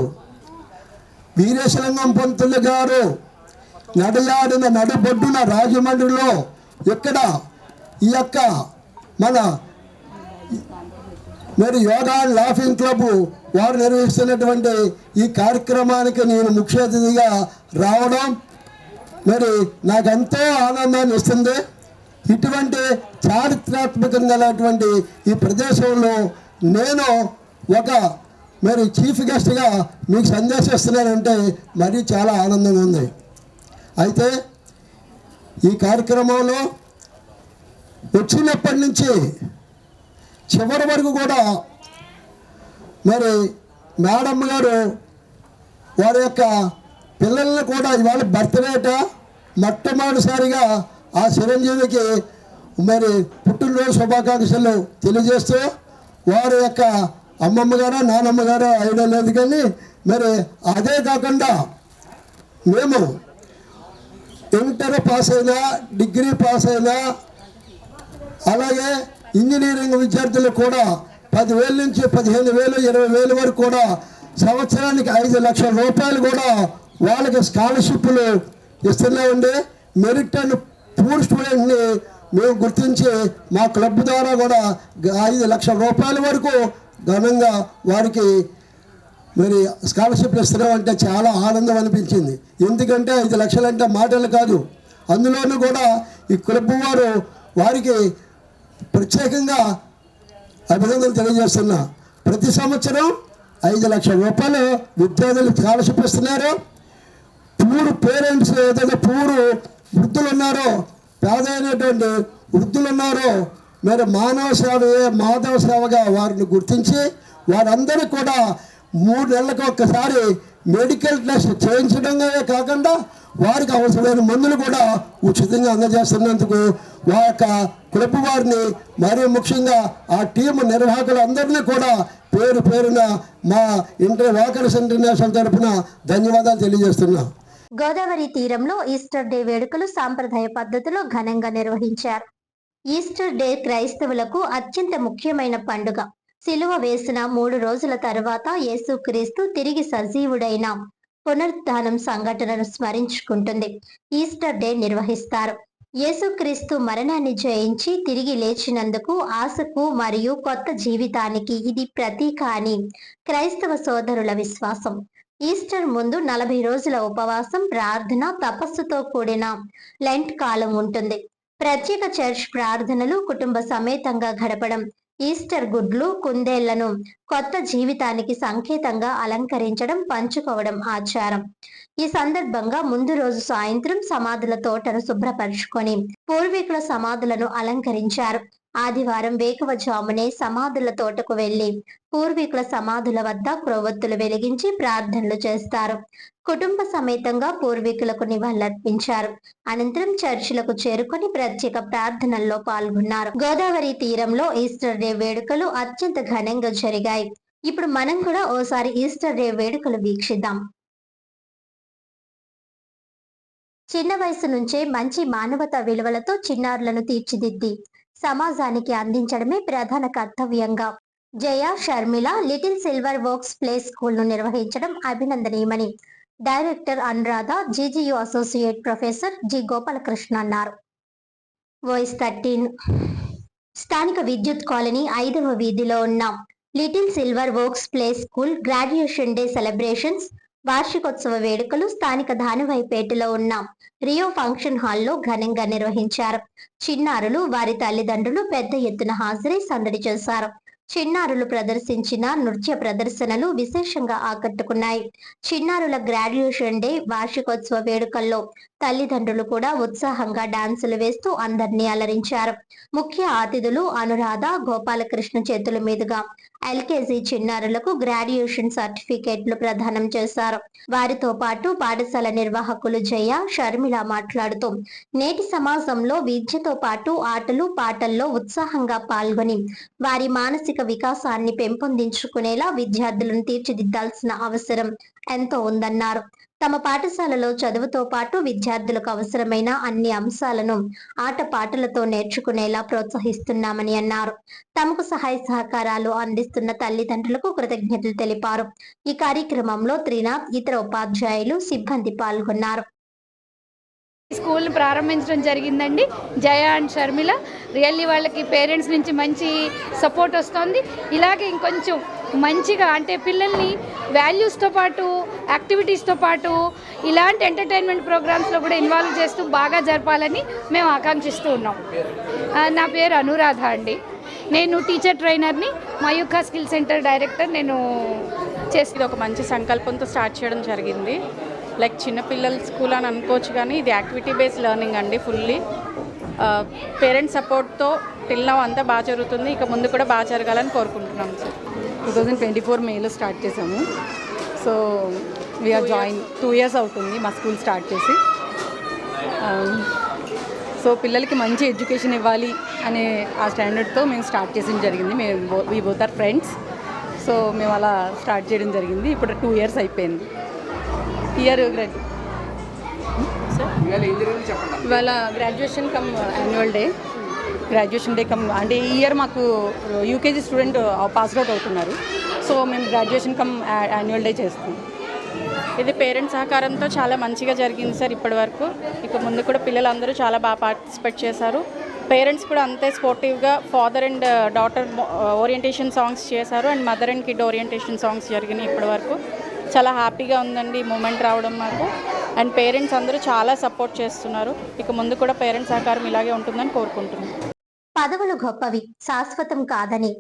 వీరేశలింగం పంతులు గారు నడయాడిన నడుబొడ్డున రాజమండ్రిలో ఇక్కడ ఈ యొక్క మరి యోగా అండ్ లాఫింగ్ క్లబ్ వారు నిర్వహిస్తున్నటువంటి ఈ కార్యక్రమానికి నేను ముఖ్య అతిథిగా రావడం మరి నాకెంతో ఆనందాన్ని ఇస్తుంది. ఇటువంటి చారిత్రాత్మకంగా ఈ ప్రదేశంలో నేను ఒక మరి చీఫ్ గెస్ట్గా మీకు సందేశిస్తున్నానంటే మరి చాలా ఆనందంగా ఉంది. అయితే ఈ కార్యక్రమంలో వచ్చినప్పటి నుంచి చివరి వరకు కూడా మరి మేడం గారు వారి యొక్క పిల్లల్ని కూడా ఇవాళ బర్త్డేట మొట్టమొదటిసారిగా ఆ చిరంజీవికి మరి పుట్టినరోజు శుభాకాంక్షలు తెలియజేస్తూ వారి యొక్క అమ్మమ్మ గారు నానమ్మ గారు ఐడియా లేదు, కానీ మరి అదే కాకుండా మేము ఇంటర్ పాస్ అయినా, డిగ్రీ పాస్ అయినా, అలాగే ఇంజనీరింగ్ విద్యార్థులు కూడా 10,000 నుంచి 15,000, 20,000 వరకు కూడా సంవత్సరానికి 5 లక్షల రూపాయలు కూడా వాళ్ళకి స్కాలర్షిప్లు ఇస్తూనే ఉండి మెరిట్ అండ్ పూర్ స్టూడెంట్ని మేము గుర్తించి మా క్లబ్ ద్వారా కూడా 5 లక్షల రూపాయల వరకు ఘనంగా వారికి మరి స్కాలర్షిప్లు ఇస్తున్నామంటే చాలా ఆనందం అనిపించింది. ఎందుకంటే 5 లక్షలు అంటే మాటలు కాదు. అందులోనూ కూడా ఈ క్లబ్ వారు వారికి ప్రత్యేకంగా అభినందనలు తెలియజేస్తున్నా. ప్రతి సంవత్సరం 5 లక్షల రూపాయలు విద్యార్థులకు స్కాలర్షిప్ ఇస్తున్నారు. పూర్ పేరెంట్స్ ఏదైతే పూర్ వృద్ధులు ఉన్నారో, పేదైనటువంటి వృద్ధులు ఉన్నారో, మరి మాధవ సేవగా వారిని గుర్తించి వారందరూ కూడా 3 నెలలకు ఒక్కసారి మెడికల్ టెస్ట్ చేయించడమే కాకుండా వారికి అవసరమైన మందులు కూడా ఉచితంగా అందజేస్తున్నందుకు వారి యొక్క క్లబ్ వారిని, మరీ ముఖ్యంగా ఆ టీము నిర్వాహకులందరినీ కూడా పేరు పేరున మా వాకర్స్ ఇంటర్నేషనల్ తరఫున ధన్యవాదాలు తెలియజేస్తున్నా. గోదావరి తీరంలో ఈస్టర్ డే వేడుకలు సాంప్రదాయ పద్ధతిలో ఘనంగా నిర్వహించారు. ఈస్టర్ డే క్రైస్తవులకు అత్యంత ముఖ్యమైన పండుగ. సిలువ వేసిన 3 రోజుల తర్వాత యేసుక్రీస్తు తిరిగి సజీవుడైన పునరుత్థానం సంఘటనను స్మరించుకుంటుంది. ఈస్టర్ డే నిర్వహిస్తారు. యేసుక్రీస్తు మరణాన్ని జయించి తిరిగి లేచినందుకు ఆశకు మరియు కొత్త జీవితానికి ఇది ప్రతీక అని క్రైస్తవ సోదరుల విశ్వాసం. ఈస్టర్ ముందు 40 రోజుల ఉపవాసం, ప్రార్థన, తపస్సుతో కూడిన లెంట్ కాలం ఉంటుంది. ప్రత్యేక చర్చ్ ప్రార్థనలు, కుటుంబ సమేతంగా గడపడం, ఈస్టర్ గుడ్లు, కుందేళ్లను కొత్త జీవితానికి సంకేతంగా అలంకరించడం, పంచుకోవడం ఆచారం. ఈ సందర్భంగా ముందు రోజు సాయంత్రం సమాధుల తోటను శుభ్రపరుచుకొని పూర్వీకుల సమాధులను అలంకరించారు. ఆదివారం వేకువజామునే సమాధుల తోటకు వెళ్లి పూర్వీకుల సమాధుల వద్ద క్రొవ్వొత్తులు వెలిగించి ప్రార్థనలు చేస్తారు. కుటుంబ సమేతంగా పూర్వీకులకు నివాళులర్పించారు. అనంతరం చర్చిలకు చేరుకొని ప్రత్యేక ప్రార్థనల్లో పాల్గొన్నారు. గోదావరి తీరంలో ఈస్టర్ డే వేడుకలు అత్యంత ఘనంగా జరిగాయి. ఇప్పుడు మనం కూడా ఓసారి ఈస్టర్ డే వేడుకలు వీక్షిద్దాం. చిన్న వయసు నుంచే మంచి మానవతా విలువలతో చిన్నారులను తీర్చిదిద్ది సమాజానికి అందించడమే ప్రధాన కర్తవ్యంగా Jaya, Sharmila little silver works play school ను నిర్వహించడం అభినందనీయమని director Anuradha, GGU associate professor G Gopalakrishna అన్నారు. వాయిస్ 13 స్థానిక విద్యుత్ కాలనీ 5వ వీధిలో ఉన్న little silver works play school graduation day celebrations వార్షికోత్సవ వేడుకలు స్థానిక ధానవాయిపేటలో ఉన్న రియో ఫంక్షన్ హాల్లో ఘనంగా నిర్వహించారు. చిన్నారులు, వారి తల్లిదండ్రులు పెద్ద ఎత్తున హాజరై సందడి చేశారు. చిన్నారులు ప్రదర్శించిన నృత్య ప్రదర్శనలు విశేషంగా ఆకట్టుకున్నాయి. చిన్నారుల గ్రాడ్యుయేషన్ డే వార్షికోత్సవ వేడుకల్లో తల్లిదండ్రులు కూడా ఉత్సాహంగా డాన్సులు వేస్తూ అందరినీ అలరించారు. ముఖ్య అతిథులు అనురాధ, గోపాలకృష్ణ చేతుల మీదుగా ఎల్కేజీ చిన్నారులకు గ్రాడ్యుయేషన్ సర్టిఫికేట్లు ప్రదానం చేశారు. వారితో పాటు పాఠశాల నిర్వాహకులు జయ, షర్మిల మాట్లాడుతూ నేటి సమాజంలో విద్యతో పాటు ఆటలు, పాటల్లో ఉత్సాహంగా పాల్గొని వారి మానసిక వికాసాన్ని పెంపొందించుకునేలా విద్యార్థులను తీర్చిదిద్దాల్సిన అవసరం ఎంతో ఉందన్నారు. తమ పాఠశాలలో చదువుతో పాటు విద్యార్థులకు అవసరమైన అన్ని అంశాలను ఆటపాటలతో నేర్చుకునేలా ప్రోత్సహిస్తున్నామని అన్నారు. తమకు సహాయ సహకారాలు అందిస్తున్న తల్లిదండ్రులకు కృతజ్ఞతలు తెలిపారు. ఈ కార్యక్రమంలో త్రినాథ్, ఇతర ఉపాధ్యాయులు, సిబ్బంది పాల్గొన్నారు. స్కూల్ ప్రారంభించడం జరిగిందండి. జయ అండ్ షర్మిల రియల్లీ వాళ్ళకి పేరెంట్స్ నుంచి మంచి సపోర్ట్ వస్తుంది. ఇలాగే ఇంకొంచెం మంచిగా అంటే పిల్లల్ని వాల్యూస్తో పాటు యాక్టివిటీస్తో పాటు ఇలాంటి ఎంటర్టైన్మెంట్ ప్రోగ్రామ్స్లో కూడా ఇన్వాల్వ్ చేస్తూ బాగా జరపాలని మేము ఆకాంక్షిస్తూ ఉన్నాం. నా పేరు అనురాధ అండి. నేను టీచర్ ట్రైనర్ని, మయూఖ స్కిల్ సెంటర్ డైరెక్టర్. నేను ఇది ఒక మంచి సంకల్పంతో స్టార్ట్ చేయడం జరిగింది. లైక్ చిన్నపిల్లల స్కూల్ అని అనుకోవచ్చు, కానీ ఇది యాక్టివిటీ బేస్డ్ లెర్నింగ్ అండి. ఫుల్లీ పేరెంట్స్ సపోర్ట్తో టిల్ నౌ అంతా బాగా జరుగుతుంది. ఇక ముందు కూడా బాగా జరగాలని కోరుకుంటున్నాం సార్. 2024 మేలో స్టార్ట్ చేసాము. సో వీఆర్ జాయిన్ 2 years అవుతుంది మా స్కూల్ స్టార్ట్ చేసి. సో పిల్లలకి మంచి ఎడ్యుకేషన్ ఇవ్వాలి అనే ఆ స్టాండర్డ్తో మేము స్టార్ట్ చేసిన జరిగింది. We both are friends. So మేము అలా స్టార్ట్ చేయడం జరిగింది. ఇప్పుడు 2 years అయిపోయింది. ఇవాళ graduation come annual day, graduation day come అంటే ఈ ఇయర్ మాకు యూకేజీ స్టూడెంట్ పాస్ అవుట్ అవుతున్నారు. సో మేము గ్రాడ్యుయేషన్ కమ్ యాన్యువల్ డే చేస్తాం. ఇది పేరెంట్స్ సహకారంతో చాలా మంచిగా జరిగింది సార్ ఇప్పటి వరకు. ఇక ముందు కూడా పిల్లలందరూ చాలా బాగా పార్టిసిపేట్ చేశారు. పేరెంట్స్ కూడా అంతే స్పోర్టివ్గా father and daughter orientation songs చేశారు and mother and kid orientation songs జరిగినాయి ఇప్పటి వరకు. చాలా హ్యాపీగా ఉందండి ఈ మూమెంట్ రావడం మాకు. అండ్ పేరెంట్స్ అందరూ చాలా సపోర్ట్ చేస్తున్నారు. ఇక ముందు కూడా పేరెంట్స్ సహకారం ఇలాగే ఉంటుందని కోరుకుంటున్నాను. పదవులు గొప్పవి, శాశ్వతం కాదని,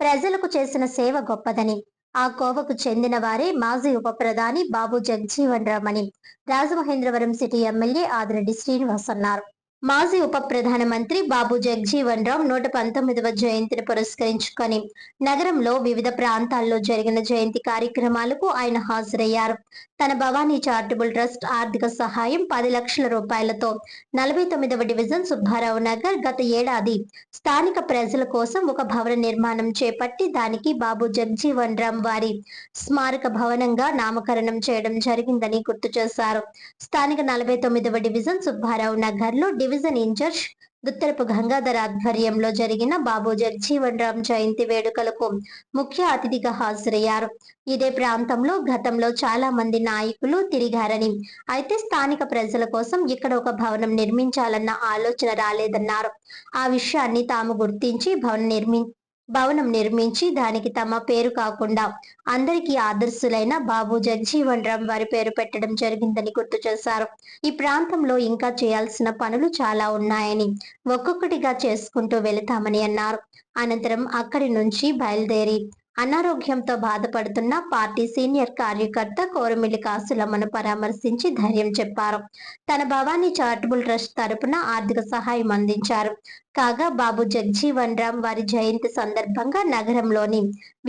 ప్రజలకు చేసిన సేవ గొప్పదని ఆ కోవకు చెందిన వారే మాజీ ఉప ప్రధాని బాబు జగజీవన్ రామ్ అని రాజమహేంద్రవరం సిటీ ఎమ్మెల్యే ఆదిరెడ్డి శ్రీనివాస్ అన్నారు. మాజీ ఉప ప్రధానమంత్రి బాబు జగజీవన్ రామ్ 119వ జయంతిని పురస్కరించుకొని నగరంలో వివిధ ప్రాంతాల్లో జరిగిన జయంతి కార్యక్రమాలకు ఆయన హాజరయ్యారు. తన భవానీ చారిటబుల్ ట్రస్ట్ ఆర్థిక సహాయం 10 లక్షల రూపాయలతో 49వ డివిజన్ సుబ్బారావు నగర్ గత ఏడాది స్థానిక ప్రజల కోసం ఒక భవన నిర్మాణం చేపట్టి దానికి బాబు జగజీవన్ రామ్ వారి స్మారక భవనంగా నామకరణం చేయడం జరిగిందని గుర్తు చేశారు. స్థానిక 49వ డివిజన్ సుబ్బారావు నగర్ లో డివిజన్ ఇన్ఛార్జ్ దుత్తరపు గంగాధర్ ఆధ్వర్యంలో జరిగిన బాబు జగజీవన్ రామ్ జయంతి వేడుకలకు ముఖ్య అతిథిగా హాజరయ్యారు. ఇదే ప్రాంతంలో గతంలో చాలా మంది నాయకులు తిరిగారని, అయితే స్థానిక ప్రజల కోసం ఇక్కడ ఒక భవనం నిర్మించాలన్న ఆలోచన రాలేదన్నారు. ఆ విషయాన్ని తాము గుర్తించి భవనం నిర్మించి దానికి తమ పేరు కాకుండా అందరికీ ఆదర్శులైన బాబు జగజీవన్ రామ్ వారి పేరు పెట్టడం జరిగిందని గుర్తు చేశారు. ఈ ప్రాంతంలో ఇంకా చేయాల్సిన పనులు చాలా ఉన్నాయని ఒక్కొక్కటిగా చేసుకుంటూ వెళతామని అన్నారు. అనంతరం అక్కడి నుంచి బయలుదేరి అనారోగ్యంతో బాధపడుతున్న పార్టీ సీనియర్ కార్యకర్త కోరమిల్లి కాసులమ్మను పరామర్శించి ధైర్యం చెప్పారు. తన భవానీ చారిటబుల్ ట్రస్ట్ తరపున ఆర్థిక సహాయం అందించారు. కాగా బాబు జగజీవన్ రామ్ వారి జయంతి సందర్భంగా నగరంలోని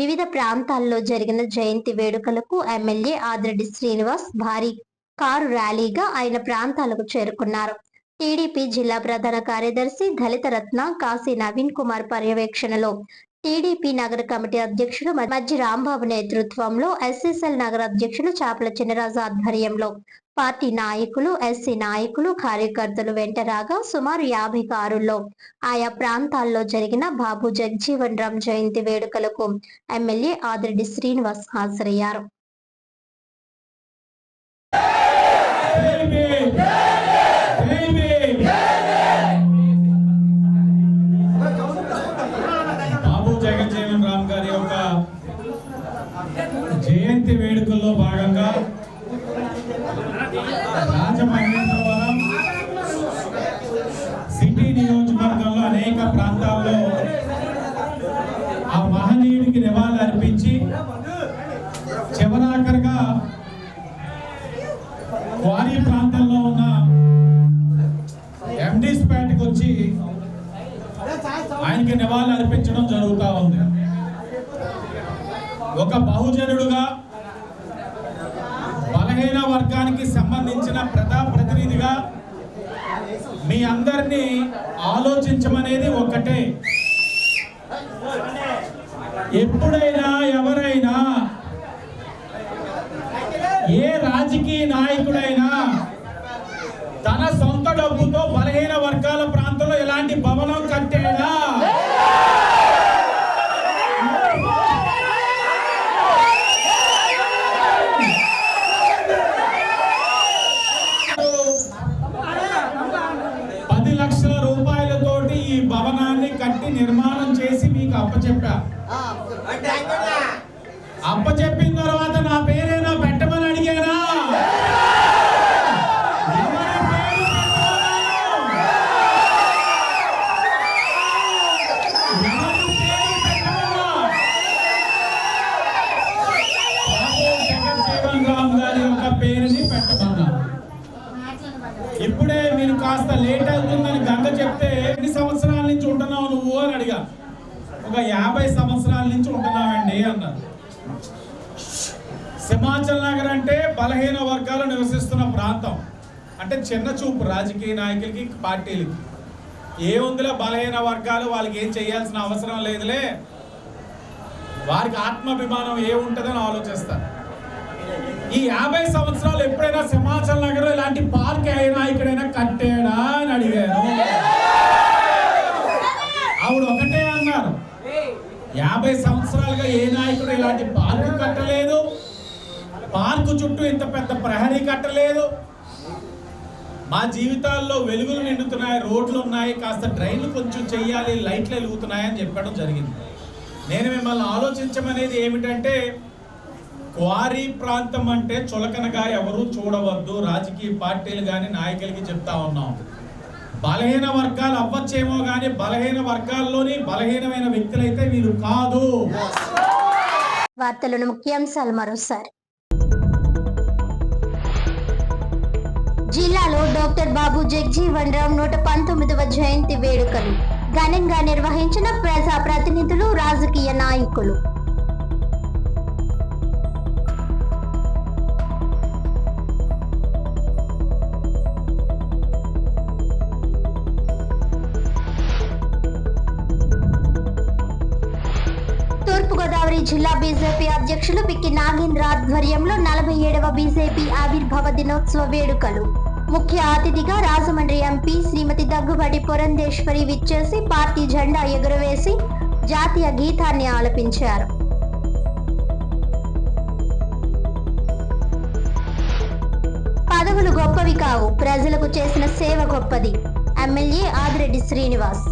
వివిధ ప్రాంతాల్లో జరిగిన జయంతి వేడుకలకు ఎమ్మెల్యే ఆదిరెడ్డి శ్రీనివాస్ భారీ కారు ర్యాలీగా ఆయన ప్రాంతాలకు చేరుకున్నారు. టీడీపీ జిల్లా ప్రధాన కార్యదర్శి దళిత రత్న కాశీ నవీన్ కుమార్ పర్యవేక్షణలో టీడీపీ నగర కమిటీ అధ్యక్షుడు మజ్జి రాంబాబు నేతృత్వంలో ఎస్ఎస్ఎల్ నగర అధ్యక్షులు చాపల చినరాజు ఆధ్వర్యంలో పార్టీ నాయకులు, ఎస్సీ నాయకులు, కార్యకర్తలు వెంట రాగా సుమారు 50 కారుల్లో ఆయా ప్రాంతాల్లో జరిగిన బాబు జగజీవన్ రామ్ జయంతి వేడుకలకు ఎమ్మెల్యే ఆదిరెడ్డి శ్రీనివాస్ హాజరయ్యారు. జగజీవన్ రామ్ గారి యొక్క జయంతి వేడుకల్లో భాగంగా రాజమహేంద్రవరం సిటీ నియోజకవర్గంలో అనేక ప్రాంతాల్లో ఆ మహనీయుడికి నివాళులు అర్పించి చివరాఖరిగా క్వారీ ప్రాంతంలో ఉన్న ఎండీస్ పేటకు వచ్చి ఆయనకి నివాళులు అర్పించడం జరుగుతూ ఉంది. ఒక బహుజనుడుగా, బలహీన వర్గానికి సంబంధించిన ప్రజాప్రతినిధిగా మీ అందరినీ ఆలోచించమనేది ఒకటే. ఎప్పుడైనా ఎవరైనా ఏ రాజకీయ నాయకుడైనా తన సొంత డబ్బుతో బలహీన వర్గాల ప్రాంతంలో ఎలాంటి భవనం కట్టాడా? ₹10 లక్షల ఈ భవనాన్ని కట్టి నిర్మాణం చేసి మీకు అప్పచెప్పా. అప్పచెప్పిన తర్వాత నా పేరేనా పెట్టమని అడిగానా? ఇప్పుడే మీరు కాస్త లేట్ అవుతుందని గంగ చెప్తే ఎన్ని సంవత్సరాల నుంచి ఉంటున్నావు నువ్వు అని అడిగా. ఒక 50 సంవత్సరాల నుంచి ఉంటున్నావండి అన్నారు. సింహాచల్ నగర్ అంటే బలహీన వర్గాలు నివసిస్తున్న ప్రాంతం. అంటే చిన్న చూపు రాజకీయ నాయకులకి, పార్టీలకి. ఏముందిలే బలహీన వర్గాలు, వాళ్ళకి ఏం చేయాల్సిన అవసరం లేదులే, వారికి ఆత్మాభిమానం ఏముంటుందని ఆలోచిస్తారు. ఈ 50 సంవత్సరాలు ఎప్పుడైనా సింహాచల్ నగర్ ఇలాంటి పార్క్ అయినా ఇక్కడైనా కట్టాడా అని అడిగారు. ఆవిడ ఒకటే అన్నారు, 50 సంవత్సరాలుగా ఏ నాయకుడు ఇలాంటి పార్కు కట్టలేదు, పార్కు చుట్టూ ఇంత పెద్ద ప్రహరీ కట్టలేదు. మా జీవితాల్లో వెలుగులు నిండుతున్నాయి, రోడ్లు ఉన్నాయి, కాస్త డ్రైన్లు కొంచెం చెయ్యాలి, లైట్లు వెలుగుతున్నాయని చెప్పడం జరిగింది. నేను మిమ్మల్ని ఆలోచించమనేది ఏమిటంటే, క్వారీ ప్రాంతం అంటే చులకనగా ఎవరు చూడవద్దు. రాజకీయ పార్టీలు కానీ నాయకులకి చెప్తా ఉన్నాం. బలహీన వర్గాలు అవ్వచ్చేమో కానీ బలహీన వర్గాల్లోని బలహీనమైన వ్యక్తులైతే వీరు కాదు. వార్తలను ముఖ్యాంశాలు మరోసారి. జిల్లాలో డాక్టర్ బాబు జగజీవన్ రామ్ 119వ జయంతి వేడుకలు ఘనంగా నిర్వహించిన ప్రజా ప్రతినిధులు, రాజకీయ నాయకులు. తూర్పుగోదావరి జిల్లా బీజేపీ అధ్యక్షులు పిక్కి నాగేంద్ర ఆధ్వర్యంలో 47వ బీజేపీ ఆవిర్భావ దినోత్సవ వేడుకలు. ముఖ్య అతిథిగా రాజమండ్రి ఎంపీ శ్రీమతి దగ్గుబాటి పురంధేశ్వరి విచ్చేసి పార్టీ జెండా ఎగురవేసి జాతీయ గీతాన్ని ఆలపించారు. పదవులు గొప్పవి కావు, ప్రజలకు చేసిన సేవ గొప్పది. ఎమ్మెల్యే ఆదిరెడ్డి శ్రీనివాస్.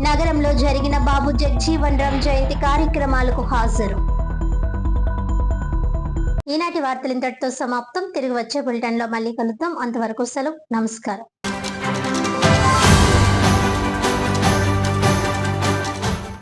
నగరంలో జరిగిన బాబు జగజీవన్ రామ్ జయంతి కార్యక్రమాలకు హాజరు. ఈనాటి వార్తలు ఇంతటితో సమాప్తం. తిరిగి వచ్చే బులెటిన్ లో మళ్ళీ కలుద్దాం. అంతవరకు సెలవు. నమస్కారం.